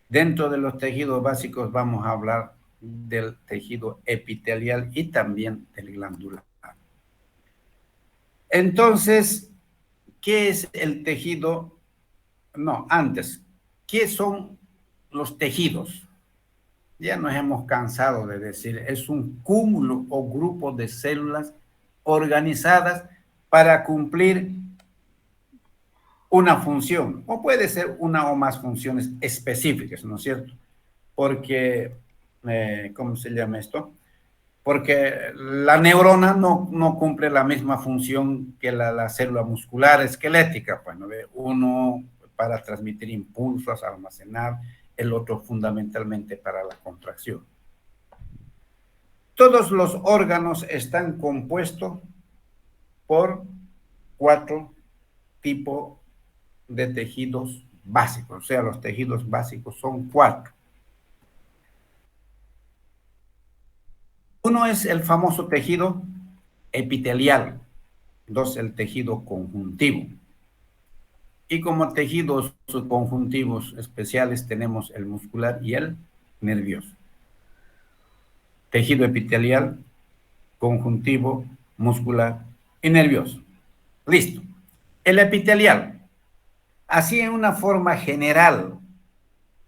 S1: Dentro de los tejidos básicos vamos a hablar del tejido epitelial y también del glandular. Entonces, ¿qué es el tejido? No, antes, ¿qué son los tejidos? Ya nos hemos cansado de decir, es un cúmulo o grupo de células organizadas para cumplir una función, o puede ser una o más funciones específicas, ¿no es cierto? Porque, ¿cómo se llama esto? Porque la neurona no cumple la misma función que la célula muscular esquelética, pues, ¿no? Uno para transmitir impulsos, almacenar, el otro fundamentalmente para la contracción. Todos los órganos están compuestos por 4 tipos de tejidos básicos, o sea, los tejidos básicos son 4. Uno es el famoso tejido epitelial, 2, el tejido conjuntivo. Y como tejidos conjuntivos especiales tenemos el muscular y el nervioso. Tejido epitelial, conjuntivo, muscular y nervioso. Listo. El epitelial, así en una forma general,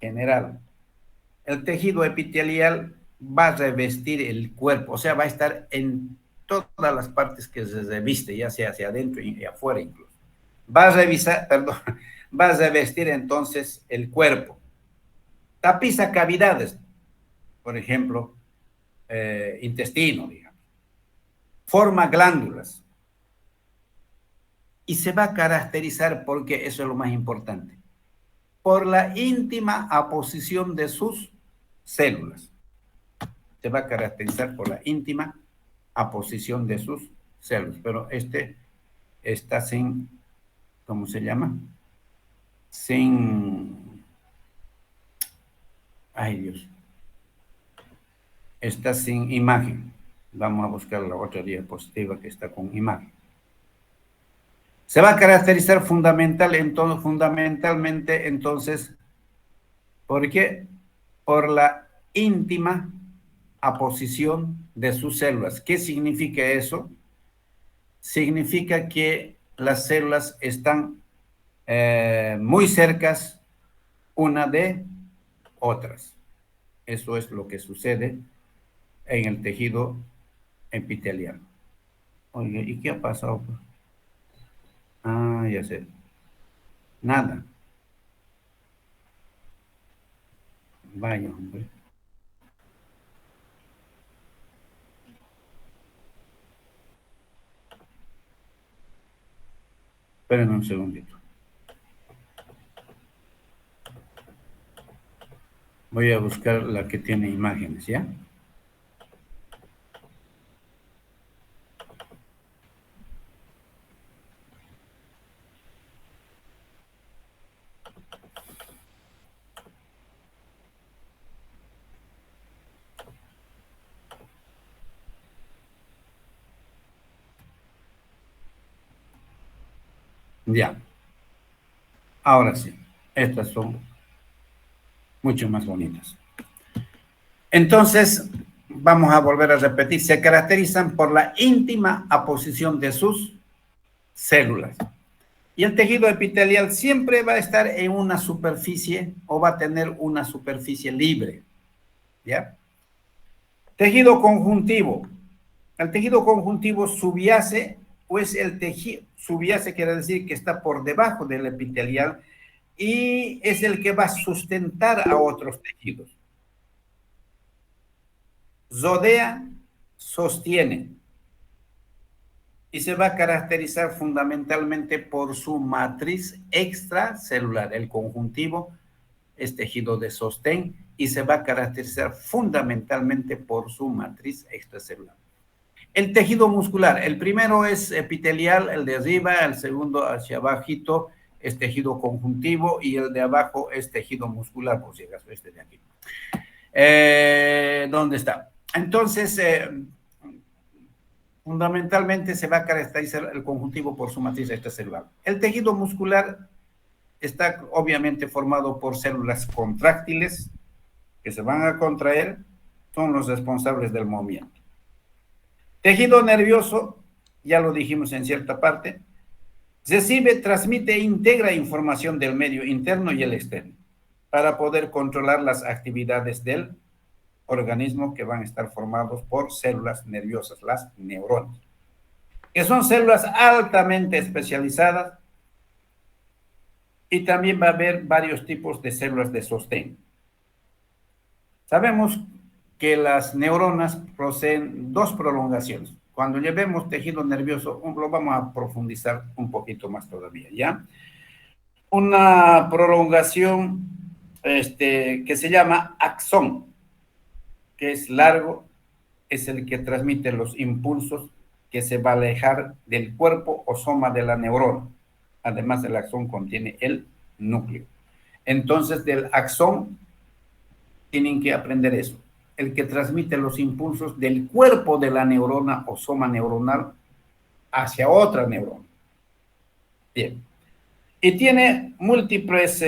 S1: el tejido epitelial va a revestir el cuerpo, o sea, va a estar en todas las partes que se reviste, ya sea hacia adentro y afuera incluso. Va a revestir entonces el cuerpo. Tapiza cavidades, por ejemplo, intestino, digamos. Forma glándulas. Y se va a caracterizar, porque eso es lo más importante, por la íntima aposición de sus células. Se va a caracterizar por la íntima aposición de sus células. Pero este está sin, ¿cómo se llama? Sin, ay Dios, está sin imagen. Vamos a buscar la otra diapositiva que está con imagen. Se va a caracterizar fundamentalmente entonces, ¿por qué? Por la íntima aposición de sus células. ¿Qué significa eso? Significa que las células están muy cercas una de otras. Eso es lo que sucede en el tejido epitelial. Oye, ¿y qué ha pasado? Ah, ya sé. Nada. Vaya, hombre. Esperen un segundito. Voy a buscar la que tiene imágenes, ¿ya? Ya. Ahora sí. Estas son mucho más bonitas. Entonces, vamos a volver a repetir. Se caracterizan por la íntima aposición de sus células. Y el tejido epitelial siempre va a estar en una superficie o va a tener una superficie libre. ¿Ya? Tejido conjuntivo. El tejido conjuntivo subyace, pues el tejido subyace quiere decir que está por debajo del epitelial y es el que va a sustentar a otros tejidos. Rodea, sostiene y se va a caracterizar fundamentalmente por su matriz extracelular. El conjuntivo es tejido de sostén y se va a caracterizar fundamentalmente por su matriz extracelular. El tejido muscular, el primero es epitelial, el de arriba, el segundo hacia abajito es tejido conjuntivo y el de abajo es tejido muscular, por si acaso este de aquí. ¿Dónde está? Entonces, fundamentalmente se va a caracterizar el conjuntivo por su matriz extracelular. El tejido muscular está obviamente formado por células contráctiles que se van a contraer, son los responsables del movimiento. Tejido nervioso, ya lo dijimos en cierta parte, recibe, transmite e integra información del medio interno y el externo para poder controlar las actividades del organismo que van a estar formados por células nerviosas, las neuronas, que son células altamente especializadas y también va a haber varios tipos de células de sostén. Sabemos que las neuronas poseen dos prolongaciones. Cuando llevemos tejido nervioso, lo vamos a profundizar un poquito más todavía, ¿ya? Una prolongación que se llama axón, que es largo, es el que transmite los impulsos que se va a alejar del cuerpo o soma de la neurona. Además, el axón contiene el núcleo. Entonces, del axón tienen que aprender eso. El que transmite los impulsos del cuerpo de la neurona o soma neuronal hacia otra neurona. Bien. Y tiene múltiples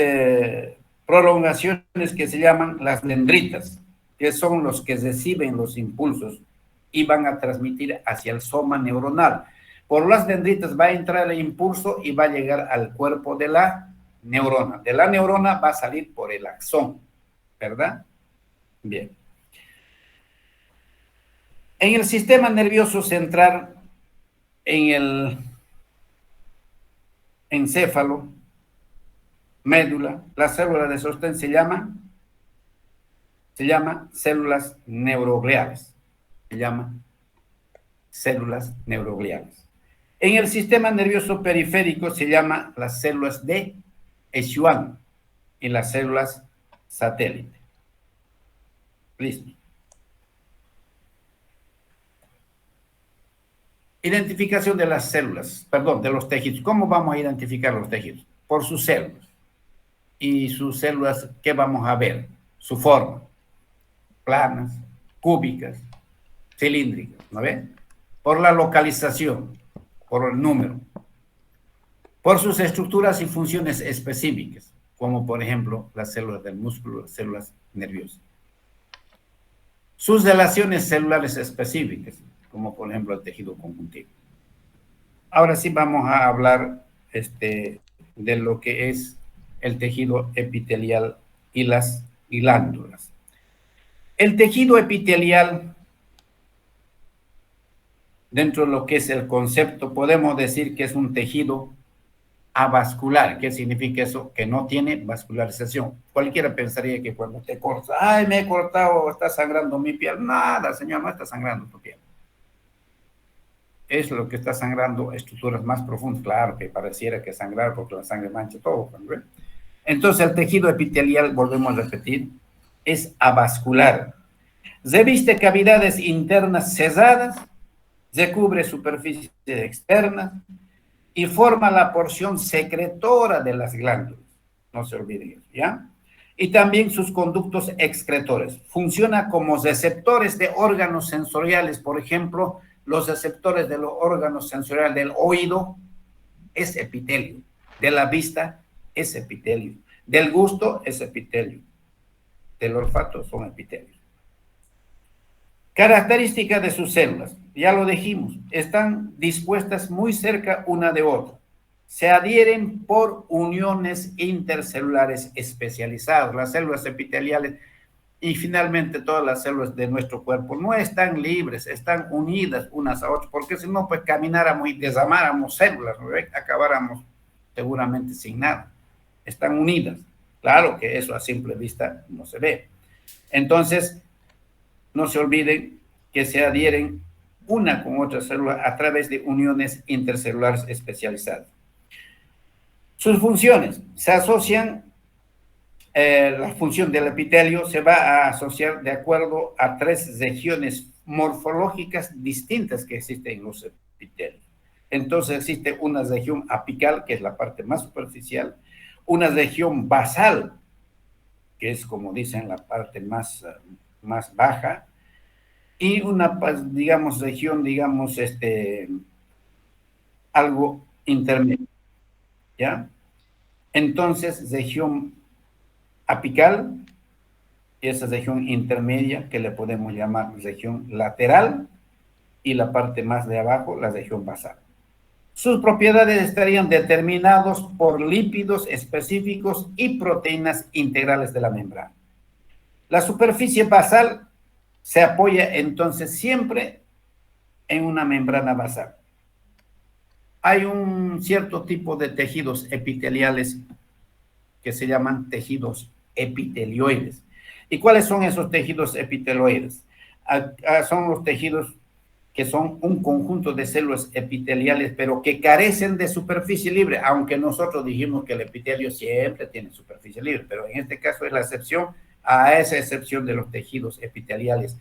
S1: prolongaciones que se llaman las dendritas, que son los que reciben los impulsos y van a transmitir hacia el soma neuronal. Por las dendritas va a entrar el impulso y va a llegar al cuerpo de la neurona. De la neurona va a salir por el axón, ¿verdad? Bien. En el sistema nervioso central, en el encéfalo, médula, las células de sostén se llaman células neurogliales. Se llaman células neurogliales. En el sistema nervioso periférico se llama las células de Schwann y las células satélite. Listo. Identificación de las células, perdón, de los tejidos. ¿Cómo vamos a identificar los tejidos? Por sus células. Y sus células, ¿qué vamos a ver? Su forma. Planas, cúbicas, cilíndricas, ¿no ven? Por la localización, por el número. Por sus estructuras y funciones específicas, como por ejemplo las células del músculo, las células nerviosas. Sus relaciones celulares específicas, como por ejemplo el tejido conjuntivo. Ahora sí vamos a hablar de lo que es el tejido epitelial y las glándulas. El tejido epitelial, dentro de lo que es el concepto, podemos decir que es un tejido avascular. ¿Qué significa eso? Que no tiene vascularización. Cualquiera pensaría que cuando te cortas, ay, me he cortado, está sangrando mi piel. Nada, señor, no está sangrando tu piel. Es lo que está sangrando estructuras más profundas. Claro que pareciera que sangrar porque la sangre mancha todo. ¿No? Entonces el tejido epitelial, volvemos a repetir, es avascular. Reviste cavidades internas cesadas, recubre superficies externas y forma la porción secretora de las glándulas. No se olviden eso, ¿ya? Y también sus conductos excretores. Funciona como receptores de órganos sensoriales. Por ejemplo, los receptores de los órganos sensoriales del oído es epitelio. De la vista es epitelio. Del gusto es epitelio. Del olfato son epitelios. Características de sus células. Ya lo dijimos. Están dispuestas muy cerca una de otra. Se adhieren por uniones intercelulares especializadas. Las células epiteliales y finalmente todas las células de nuestro cuerpo no están libres, están unidas unas a otras, porque si no, pues camináramos y desamáramos células, ¿no? Acabáramos seguramente sin nada. Están unidas. Claro que eso a simple vista no se ve. Entonces, no se olviden que se adhieren una con otra célula a través de uniones intercelulares especializadas. Sus funciones se asocian, la función del epitelio se va a asociar de acuerdo a 3 regiones morfológicas distintas que existen en los epitelios. Entonces existe una región apical, que es la parte más superficial, una región basal, que es como dicen la parte más baja, y una, digamos, región, digamos, algo intermedio, ¿ya? Entonces, región apical, esa región intermedia, que le podemos llamar región lateral, y la parte más de abajo, la región basal. Sus propiedades estarían determinadas por lípidos específicos y proteínas integrales de la membrana. La superficie basal se apoya entonces siempre en una membrana basal. Hay un cierto tipo de tejidos epiteliales que se llaman tejidos epitelioides. ¿Y cuáles son esos tejidos epitelioides? Son los tejidos que son un conjunto de células epiteliales, pero que carecen de superficie libre, aunque nosotros dijimos que el epitelio siempre tiene superficie libre, pero en este caso es la excepción a esa excepción de los tejidos epiteliales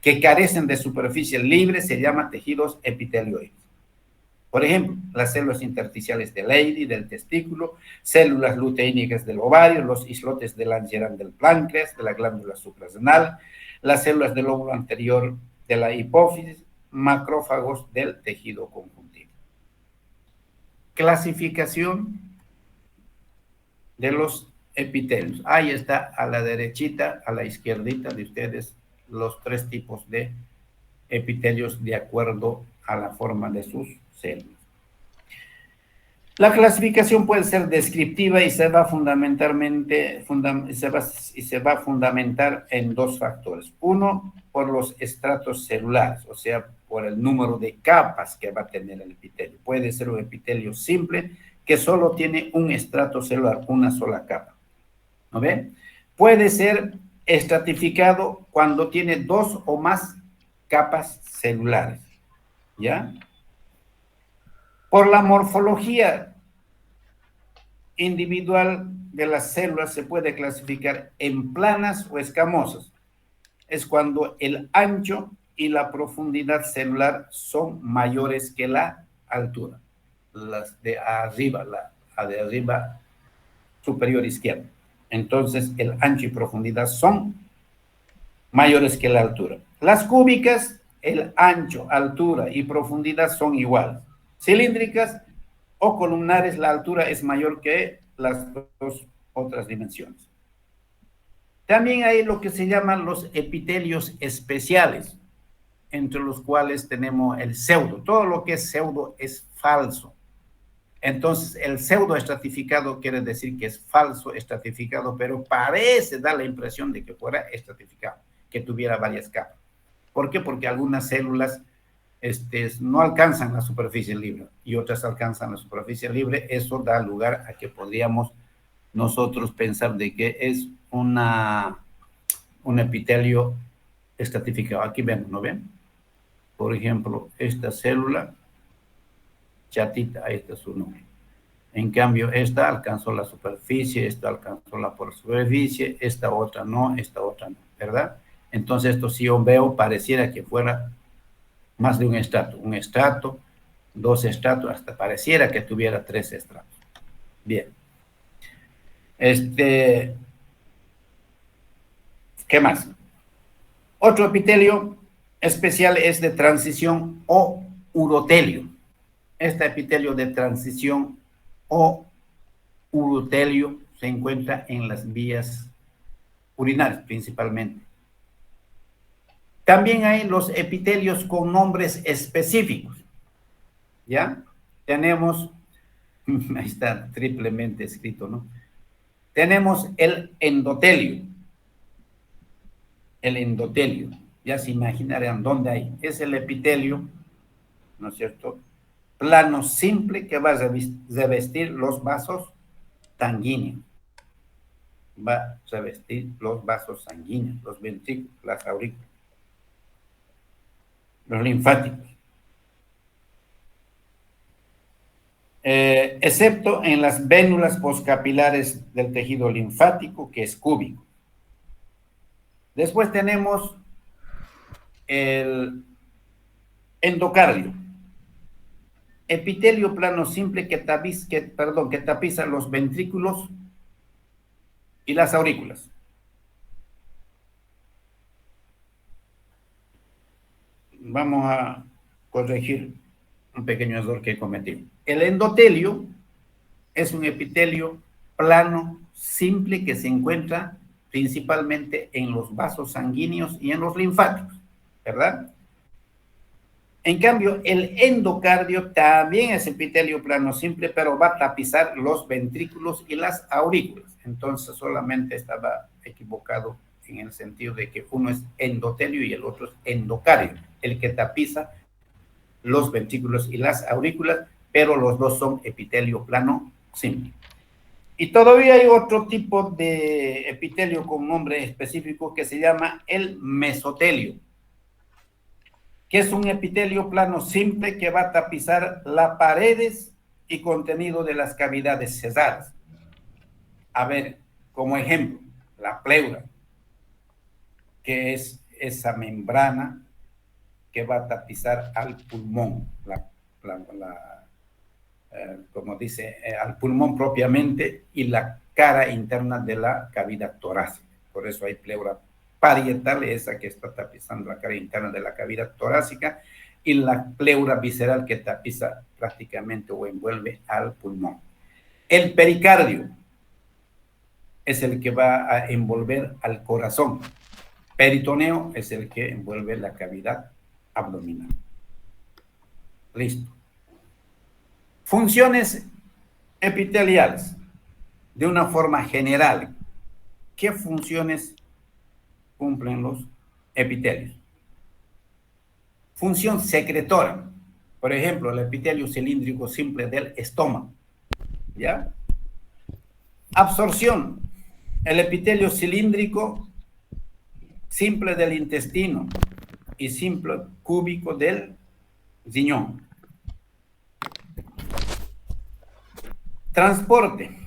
S1: que carecen de superficie libre se llaman tejidos epitelioides. Por ejemplo, las células intersticiales de Leydig, del testículo, células luteínicas del ovario, los islotes de Langerhans del páncreas, de la glándula suprarrenal, las células del lóbulo anterior de la hipófisis, macrófagos del tejido conjuntivo. Clasificación de los epitelios. Ahí está a la derechita, a la izquierdita de ustedes, los 3 tipos de epitelios de acuerdo a la forma de sus células. La clasificación puede ser descriptiva y se va a fundamentar en 2 factores. Uno, por los estratos celulares, o sea, por el número de capas que va a tener el epitelio. Puede ser un epitelio simple que solo tiene un estrato celular, una sola capa. ¿No ven? Puede ser estratificado cuando tiene 2 o más capas celulares. ¿Ya? Por la morfología individual de las células se puede clasificar en planas o escamosas. Es cuando el ancho y la profundidad celular son mayores que la altura. Las de arriba, la de arriba superior izquierda. Entonces, el ancho y profundidad son mayores que la altura. Las cúbicas, el ancho, altura y profundidad son iguales. Cilíndricas o columnares, la altura es mayor que las 2 otras dimensiones. También hay lo que se llaman los epitelios especiales, entre los cuales tenemos el pseudo. Todo lo que es pseudo es falso. Entonces, el pseudo estratificado quiere decir que es falso estratificado, pero parece dar la impresión de que fuera estratificado, que tuviera varias capas. ¿Por qué? Porque algunas células no alcanzan la superficie libre y otras alcanzan la superficie libre. Eso da lugar a que podríamos nosotros pensar de que es un epitelio estratificado. Aquí vemos, ¿no ven? Por ejemplo, esta célula, chatita, ahí está su nombre. En cambio, esta alcanzó la superficie, esta alcanzó la superficie, esta otra no, ¿verdad? Entonces, esto si yo veo, pareciera que fuera más de un estrato, 2 estratos, hasta pareciera que tuviera 3 estratos. Bien. ¿Qué más? Otro epitelio especial es de transición o urotelio. Este epitelio de transición o urotelio se encuentra en las vías urinarias principalmente. También hay los epitelios con nombres específicos. ¿Ya? Tenemos, ahí está triplemente escrito, ¿no? Tenemos el endotelio. El endotelio, ya se imaginarán dónde hay. Es el epitelio, ¿no es cierto?, plano simple que va a revestir los vasos sanguíneos. Va a revestir los vasos sanguíneos, los ventrículos, las aurículas, los linfáticos. Excepto en las vénulas postcapilares del tejido linfático, que es cúbico. Después tenemos el endocardio. Epitelio plano simple que tapiza los ventrículos y las aurículas. Vamos a corregir un pequeño error que he cometido. El endotelio es un epitelio plano simple que se encuentra principalmente en los vasos sanguíneos y en los linfáticos, ¿verdad? En cambio, el endocardio también es epitelio plano simple, pero va a tapizar los ventrículos y las aurículas. Entonces, solamente estaba equivocado en el sentido de que uno es endotelio y el otro es endocardio, el que tapiza los ventrículos y las aurículas, pero los dos son epitelio plano simple. Y todavía hay otro tipo de epitelio con nombre específico que se llama el mesotelio, que es un epitelio plano simple que va a tapizar las paredes y contenido de las cavidades cesadas. A ver, como ejemplo, la pleura, que es esa membrana que va a tapizar al pulmón, como dice, al pulmón propiamente y la cara interna de la cavidad torácica. Por eso hay pleura parietal, esa que está tapizando la cara interna de la cavidad torácica, y la pleura visceral que tapiza prácticamente o envuelve al pulmón. El pericardio es el que va a envolver al corazón. Peritoneo es el que envuelve la cavidad abdominal. Listo. Funciones epiteliales, de una forma general. ¿Qué funciones cumplen los epitelios? Función secretora. Por ejemplo, el epitelio cilíndrico simple del estómago. ¿Ya? Absorción. El epitelio cilíndrico simple del intestino y simple cúbico del riñón. Transporte.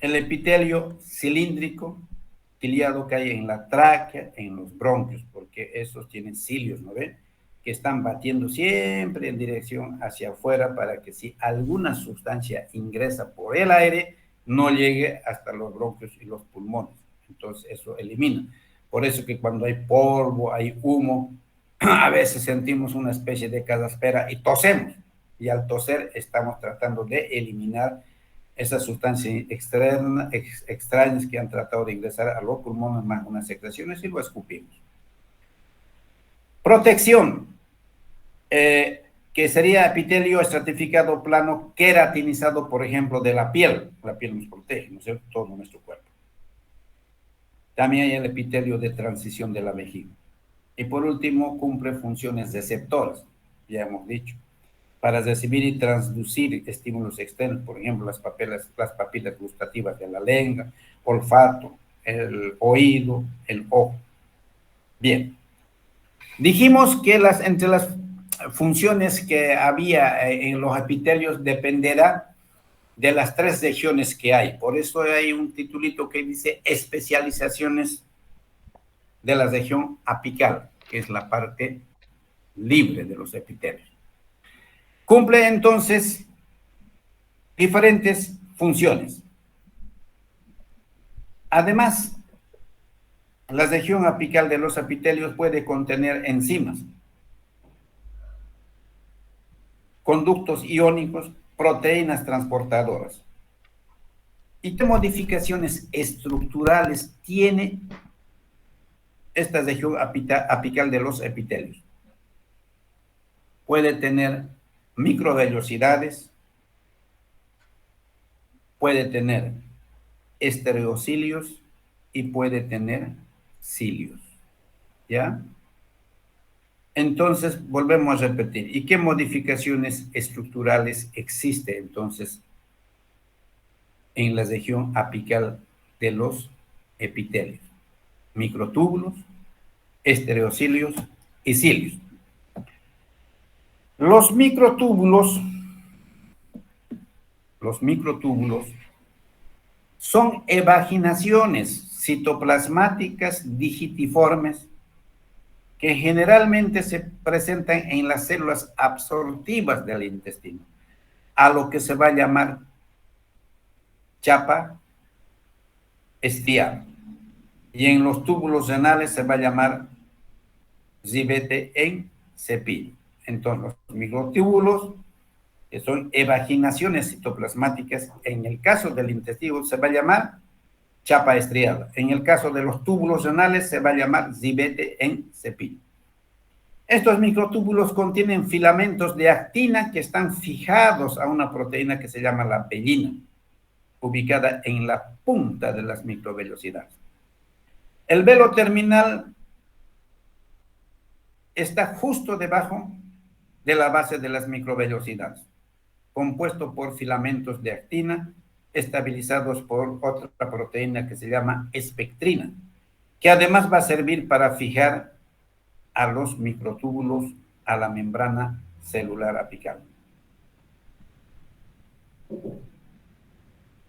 S1: El epitelio cilíndrico ciliado que hay en la tráquea, en los bronquios, porque esos tienen cilios, ¿no ven? Que están batiendo siempre en dirección hacia afuera para que si alguna sustancia ingresa por el aire, no llegue hasta los bronquios y los pulmones. Entonces eso elimina. Por eso que cuando hay polvo, hay humo, a veces sentimos una especie de carraspera y tosemos. Y al toser estamos tratando de eliminar esas sustancias extrañas que han tratado de ingresar a los pulmones más unas secreciones y lo escupimos. Protección, que sería epitelio estratificado plano queratinizado, por ejemplo, de la piel. La piel nos protege, ¿no es cierto? Todo nuestro cuerpo. También hay el epitelio de transición de la vejiga. Y por último, cumple funciones receptoras, ya hemos dicho, para recibir y transducir estímulos externos, por ejemplo, las papilas gustativas de la lengua, olfato, el oído, el ojo. Bien. Dijimos que entre las funciones que había en los epitelios dependerá de las 3 regiones que hay. Por eso hay un titulito que dice especializaciones de la región apical, que es la parte libre de los epitelios. Cumple entonces diferentes funciones. Además, la región apical de los epitelios puede contener enzimas, conductos iónicos, proteínas transportadoras. ¿Y qué modificaciones estructurales tiene esta región apical de los epitelios? Puede tener microvellosidades, puede tener estereocilios y puede tener cilios, ¿ya? Entonces, volvemos a repetir. ¿Y qué modificaciones estructurales existe entonces en la región apical de los epitelios? Microtúbulos, estereocilios y cilios. Los microtúbulos son evaginaciones citoplasmáticas digitiformes que generalmente se presentan en las células absortivas del intestino, a lo que se va a llamar chapa estriada. Y en los túbulos renales se va a llamar ribete en cepillo. Entonces, los microtúbulos, que son evaginaciones citoplasmáticas, en el caso del intestino se va a llamar chapa estriada. En el caso de los túbulos renales se va a llamar ribete en cepillo. Estos microtúbulos contienen filamentos de actina que están fijados a una proteína que se llama la pellina, ubicada en la punta de las microvellosidades. El velo terminal está justo debajo de la base de las microvellosidades, compuesto por filamentos de actina estabilizados por otra proteína que se llama espectrina, que además va a servir para fijar a los microtúbulos a la membrana celular apical.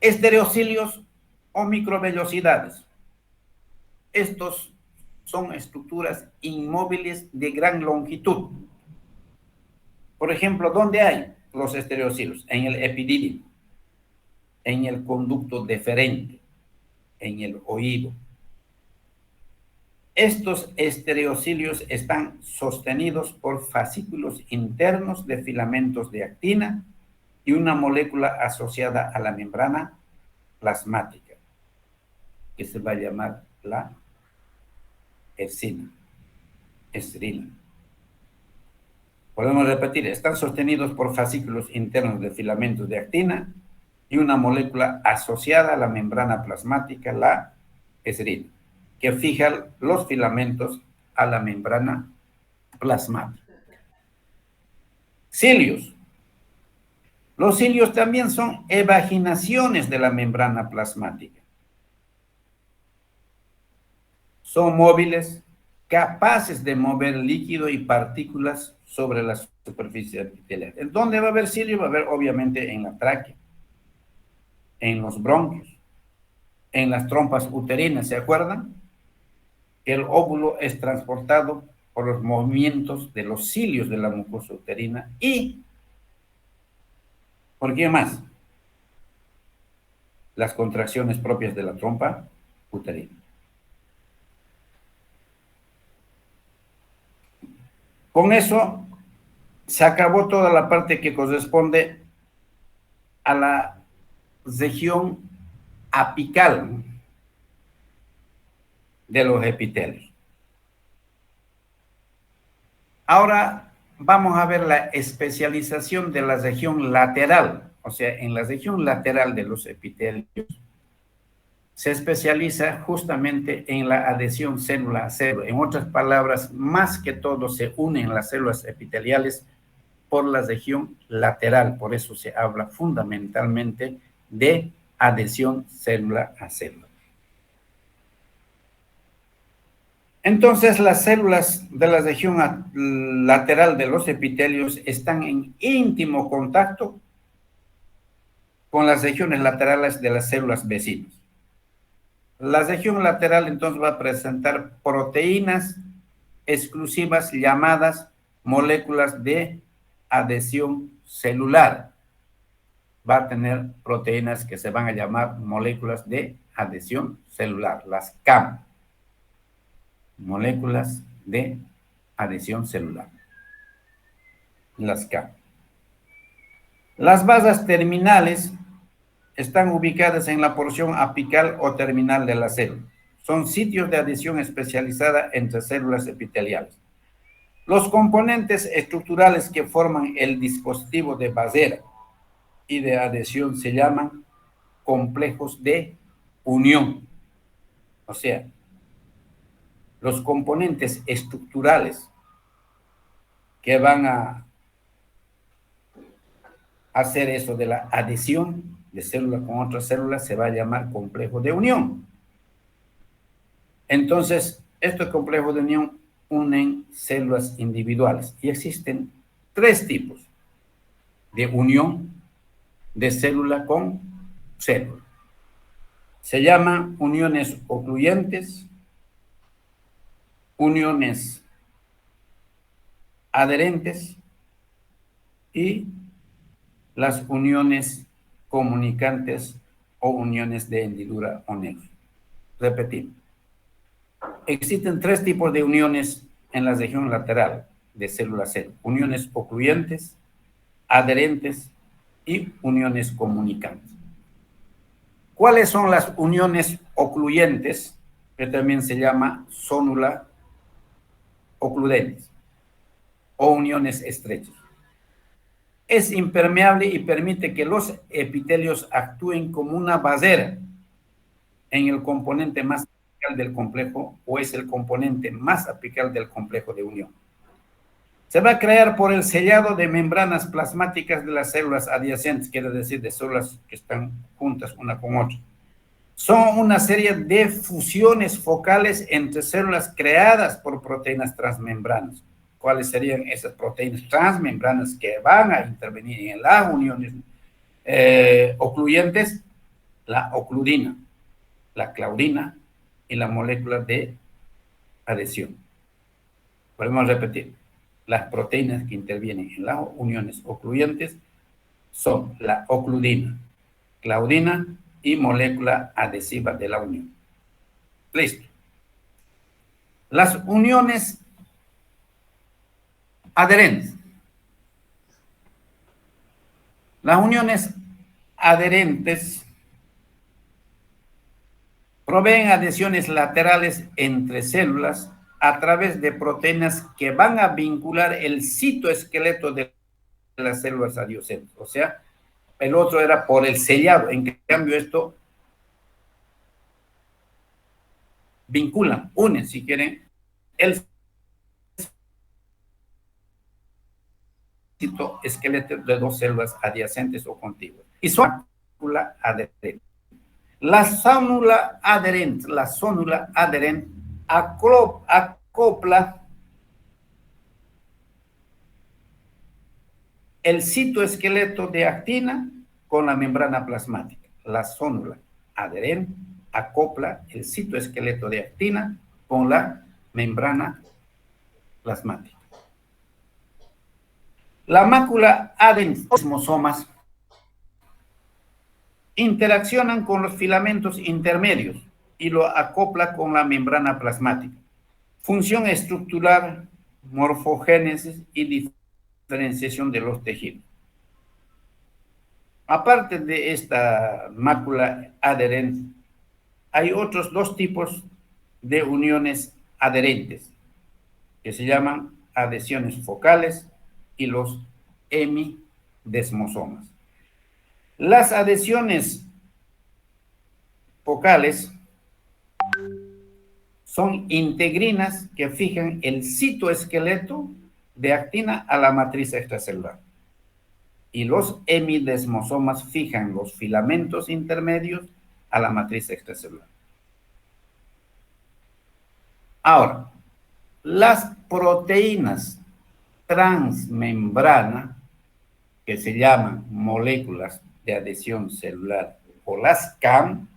S1: Estereocilios o microvellosidades. Estos son estructuras inmóviles de gran longitud. Por ejemplo, ¿dónde hay los estereocilios? En el epidídimo, en el conducto deferente, en el oído. Estos estereocilios están sostenidos por fascículos internos de filamentos de actina y una molécula asociada a la membrana plasmática, que se va a llamar la estrina. Podemos repetir, están sostenidos por fascículos internos de filamentos de actina y una molécula asociada a la membrana plasmática, la estrina, que fija los filamentos a la membrana plasmática. Cilios. Los cilios también son evaginaciones de la membrana plasmática. Son móviles, capaces de mover líquido y partículas sobre la superficie epitelial. ¿Dónde va a haber cilio? Va a haber obviamente en la tráquea, en los bronquios, en las trompas uterinas. ¿Se acuerdan? Que el óvulo es transportado por los movimientos de los cilios de la mucosa uterina y, ¿por qué más? Las contracciones propias de la trompa uterina. Con eso se acabó toda la parte que corresponde a la región apical de los epitelios. Ahora vamos a ver la especialización de la región lateral. O sea, en la región lateral de los epitelios se especializa justamente en la adhesión célula a célula. En otras palabras, más que todo se unen las células epiteliales por la región lateral. Por eso se habla fundamentalmente de adhesión célula a célula. Entonces, las células de la región lateral de los epitelios están en íntimo contacto con las regiones laterales de las células vecinas. La región lateral entonces va a presentar proteínas exclusivas llamadas moléculas de adhesión celular. Va a tener proteínas que se van a llamar moléculas de adhesión celular, las CAM. Moléculas de adhesión celular. Las CAM. Las basas terminales están ubicadas en la porción apical o terminal de la célula. Son sitios de adhesión especializada entre células epiteliales. Los componentes estructurales que forman el dispositivo de basera y de adhesión se llaman complejos de unión. O sea, los componentes estructurales que van a hacer eso de la adhesión de célula con otra célula se va a llamar complejo de unión. Entonces, estos complejos de unión unen células individuales y existen tres tipos de unión de célula con célula. Se llaman uniones ocluyentes, uniones adherentes y las uniones comunicantes o uniones de hendidura o nexo. Repetimos. Existen tres tipos de uniones en la región lateral de célula-célula. Uniones ocluyentes, adherentes y uniones comunicantes. ¿Cuáles son las uniones ocluyentes? Que también se llama zónula ocludentes o uniones estrechas. Es impermeable y permite que los epitelios actúen como una barrera en el componente más apical del complejo o es el componente más apical del complejo de unión. Se va a crear por el sellado de membranas plasmáticas de las células adyacentes, quiere decir de células que están juntas una con otra. Son una serie de fusiones focales entre células creadas por proteínas transmembranas. ¿Cuáles serían esas proteínas transmembranas que van a intervenir en las uniones ocluyentes? La ocludina, la claudina y la molécula de adhesión. Podemos repetir. Las proteínas que intervienen en las uniones ocluyentes son la ocludina, claudina y molécula adhesiva de la unión. Listo. Las uniones adherentes. Las uniones adherentes proveen adhesiones laterales entre células a través de proteínas que van a vincular el citoesqueleto de las células adiacentes. O sea, el otro era por el sellado. En cambio, esto vinculan, unen, si quieren, el citoesqueleto de dos células adyacentes o contiguas. Y son la adherente. La zónula adherente acopla el citoesqueleto de actina con la membrana plasmática. La zónula adherente acopla el citoesqueleto de actina con la membrana plasmática. La mácula adherente, los desmosomas, interaccionan con los filamentos intermedios y lo acopla con la membrana plasmática. Función estructural, morfogénesis y diferenciación de los tejidos. Aparte de esta mácula adherente, hay otros dos tipos de uniones adherentes que se llaman adhesiones focales y los hemidesmosomas. Las adhesiones focales son integrinas que fijan el citoesqueleto de actina a la matriz extracelular. Y los hemidesmosomas fijan los filamentos intermedios a la matriz extracelular. Ahora, las proteínas transmembrana, que se llaman moléculas de adhesión celular o las CAM,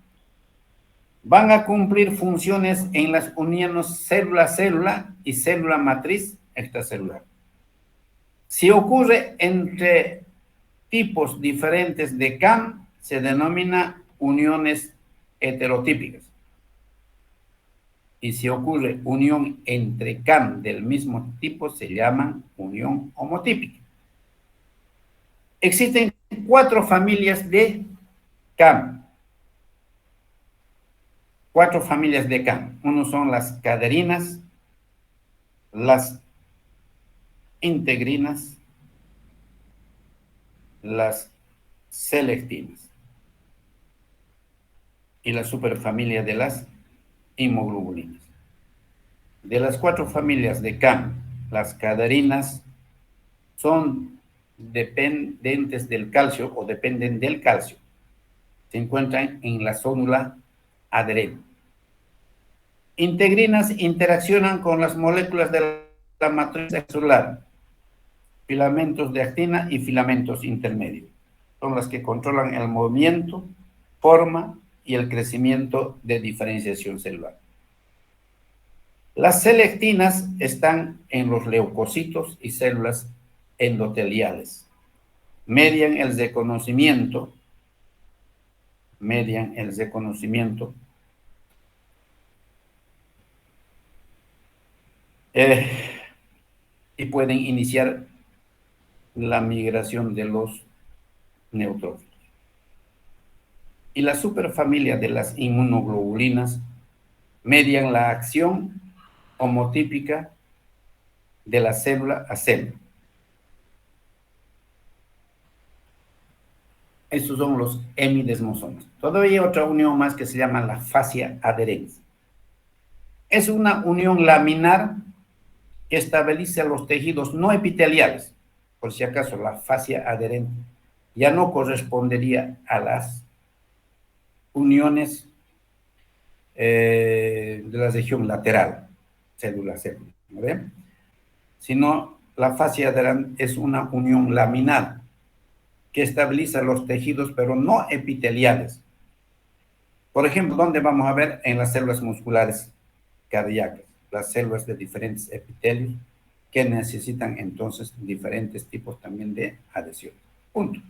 S1: van a cumplir funciones en las uniones célula-célula y célula-matriz extracelular. Si ocurre entre tipos diferentes de CAM, se denomina uniones heterotípicas. Y si ocurre unión entre CAM del mismo tipo, se llaman unión homotípica. Existen 4 familias de CAM. 4 familias de CAM. Uno son las caderinas, las integrinas, las selectinas y la superfamilia de las inmunoglobulinas. De las 4 familias de CAM, las caderinas son dependientes del calcio o dependen del calcio. Se encuentran en la zónula adherente. Integrinas interaccionan con las moléculas de la matriz celular, filamentos de actina y filamentos intermedios. Son las que controlan el movimiento, forma y el crecimiento de diferenciación celular. Las selectinas están en los leucocitos y células endoteliales. Median el reconocimiento y pueden iniciar la migración de los neutrófilos. Y la superfamilia de las inmunoglobulinas median la acción homotípica de la célula a célula. Estos son los hemidesmosomas. Todavía hay otra unión más que se llama la fascia adherente. Es una unión laminar que estabiliza los tejidos no epiteliales. Por si acaso, la fascia adherente ya no correspondería a las uniones de la región lateral, célula-célula, ¿no ven? Sino la fascia adherente es una unión laminar que estabiliza los tejidos, pero no epiteliales. Por ejemplo, ¿dónde vamos a ver? En las células musculares cardíacas. las células de diferentes epitelios que necesitan entonces diferentes tipos también de adhesión. Punto.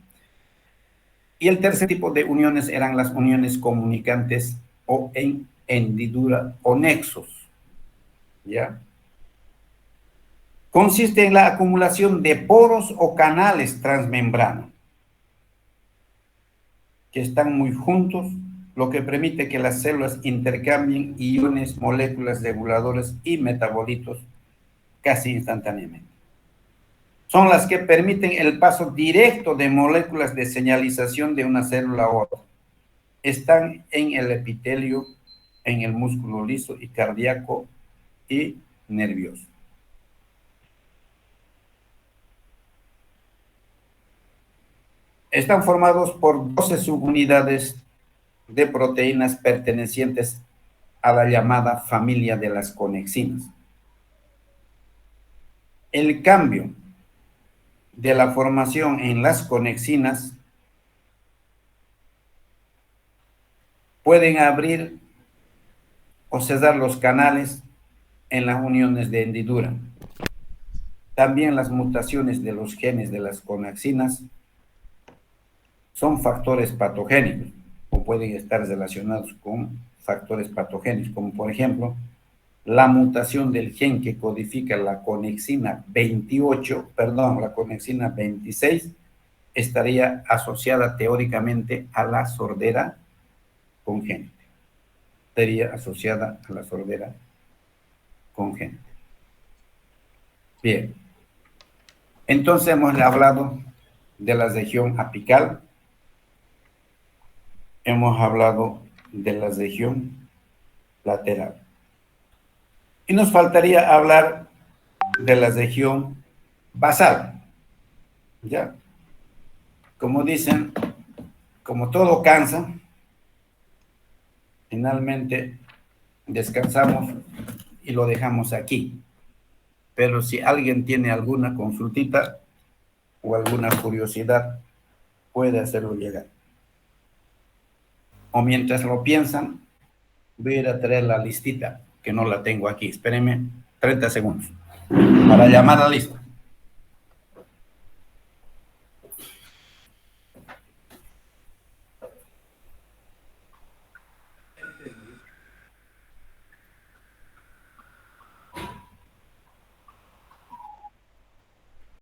S1: Y el tercer tipo de uniones eran las uniones comunicantes o en hendidura o nexos. ¿Ya? Consiste en la acumulación de poros o canales transmembrana que están muy juntos, lo que permite que las células intercambien iones, moléculas, reguladores y metabolitos casi instantáneamente. Son las que permiten el paso directo de moléculas de señalización de una célula a otra. Están en el epitelio, en el músculo liso y cardíaco y nervioso. Están formados por 12 subunidades de proteínas pertenecientes a la llamada familia de las conexinas. El cambio de la formación en las conexinas pueden abrir o cerrar los canales en las uniones de hendidura. También las mutaciones de los genes de las conexinas son factores patogénicos o pueden estar relacionados con factores patogénicos, como por ejemplo la mutación del gen que codifica la conexina 26 estaría asociada teóricamente a la sordera congénita. Estaría asociada a la sordera congénita. Bien. Entonces hemos hablado de la región apical, hemos hablado de la región lateral. Y nos faltaría hablar de la región basal. ¿Ya? Como dicen, como todo cansa, finalmente descansamos y lo dejamos aquí. Pero si alguien tiene alguna consultita o alguna curiosidad, puede hacerlo llegar. O mientras lo piensan, voy a ir a traer la listita, que no la tengo aquí. Espérenme 30 segundos para llamar a la lista.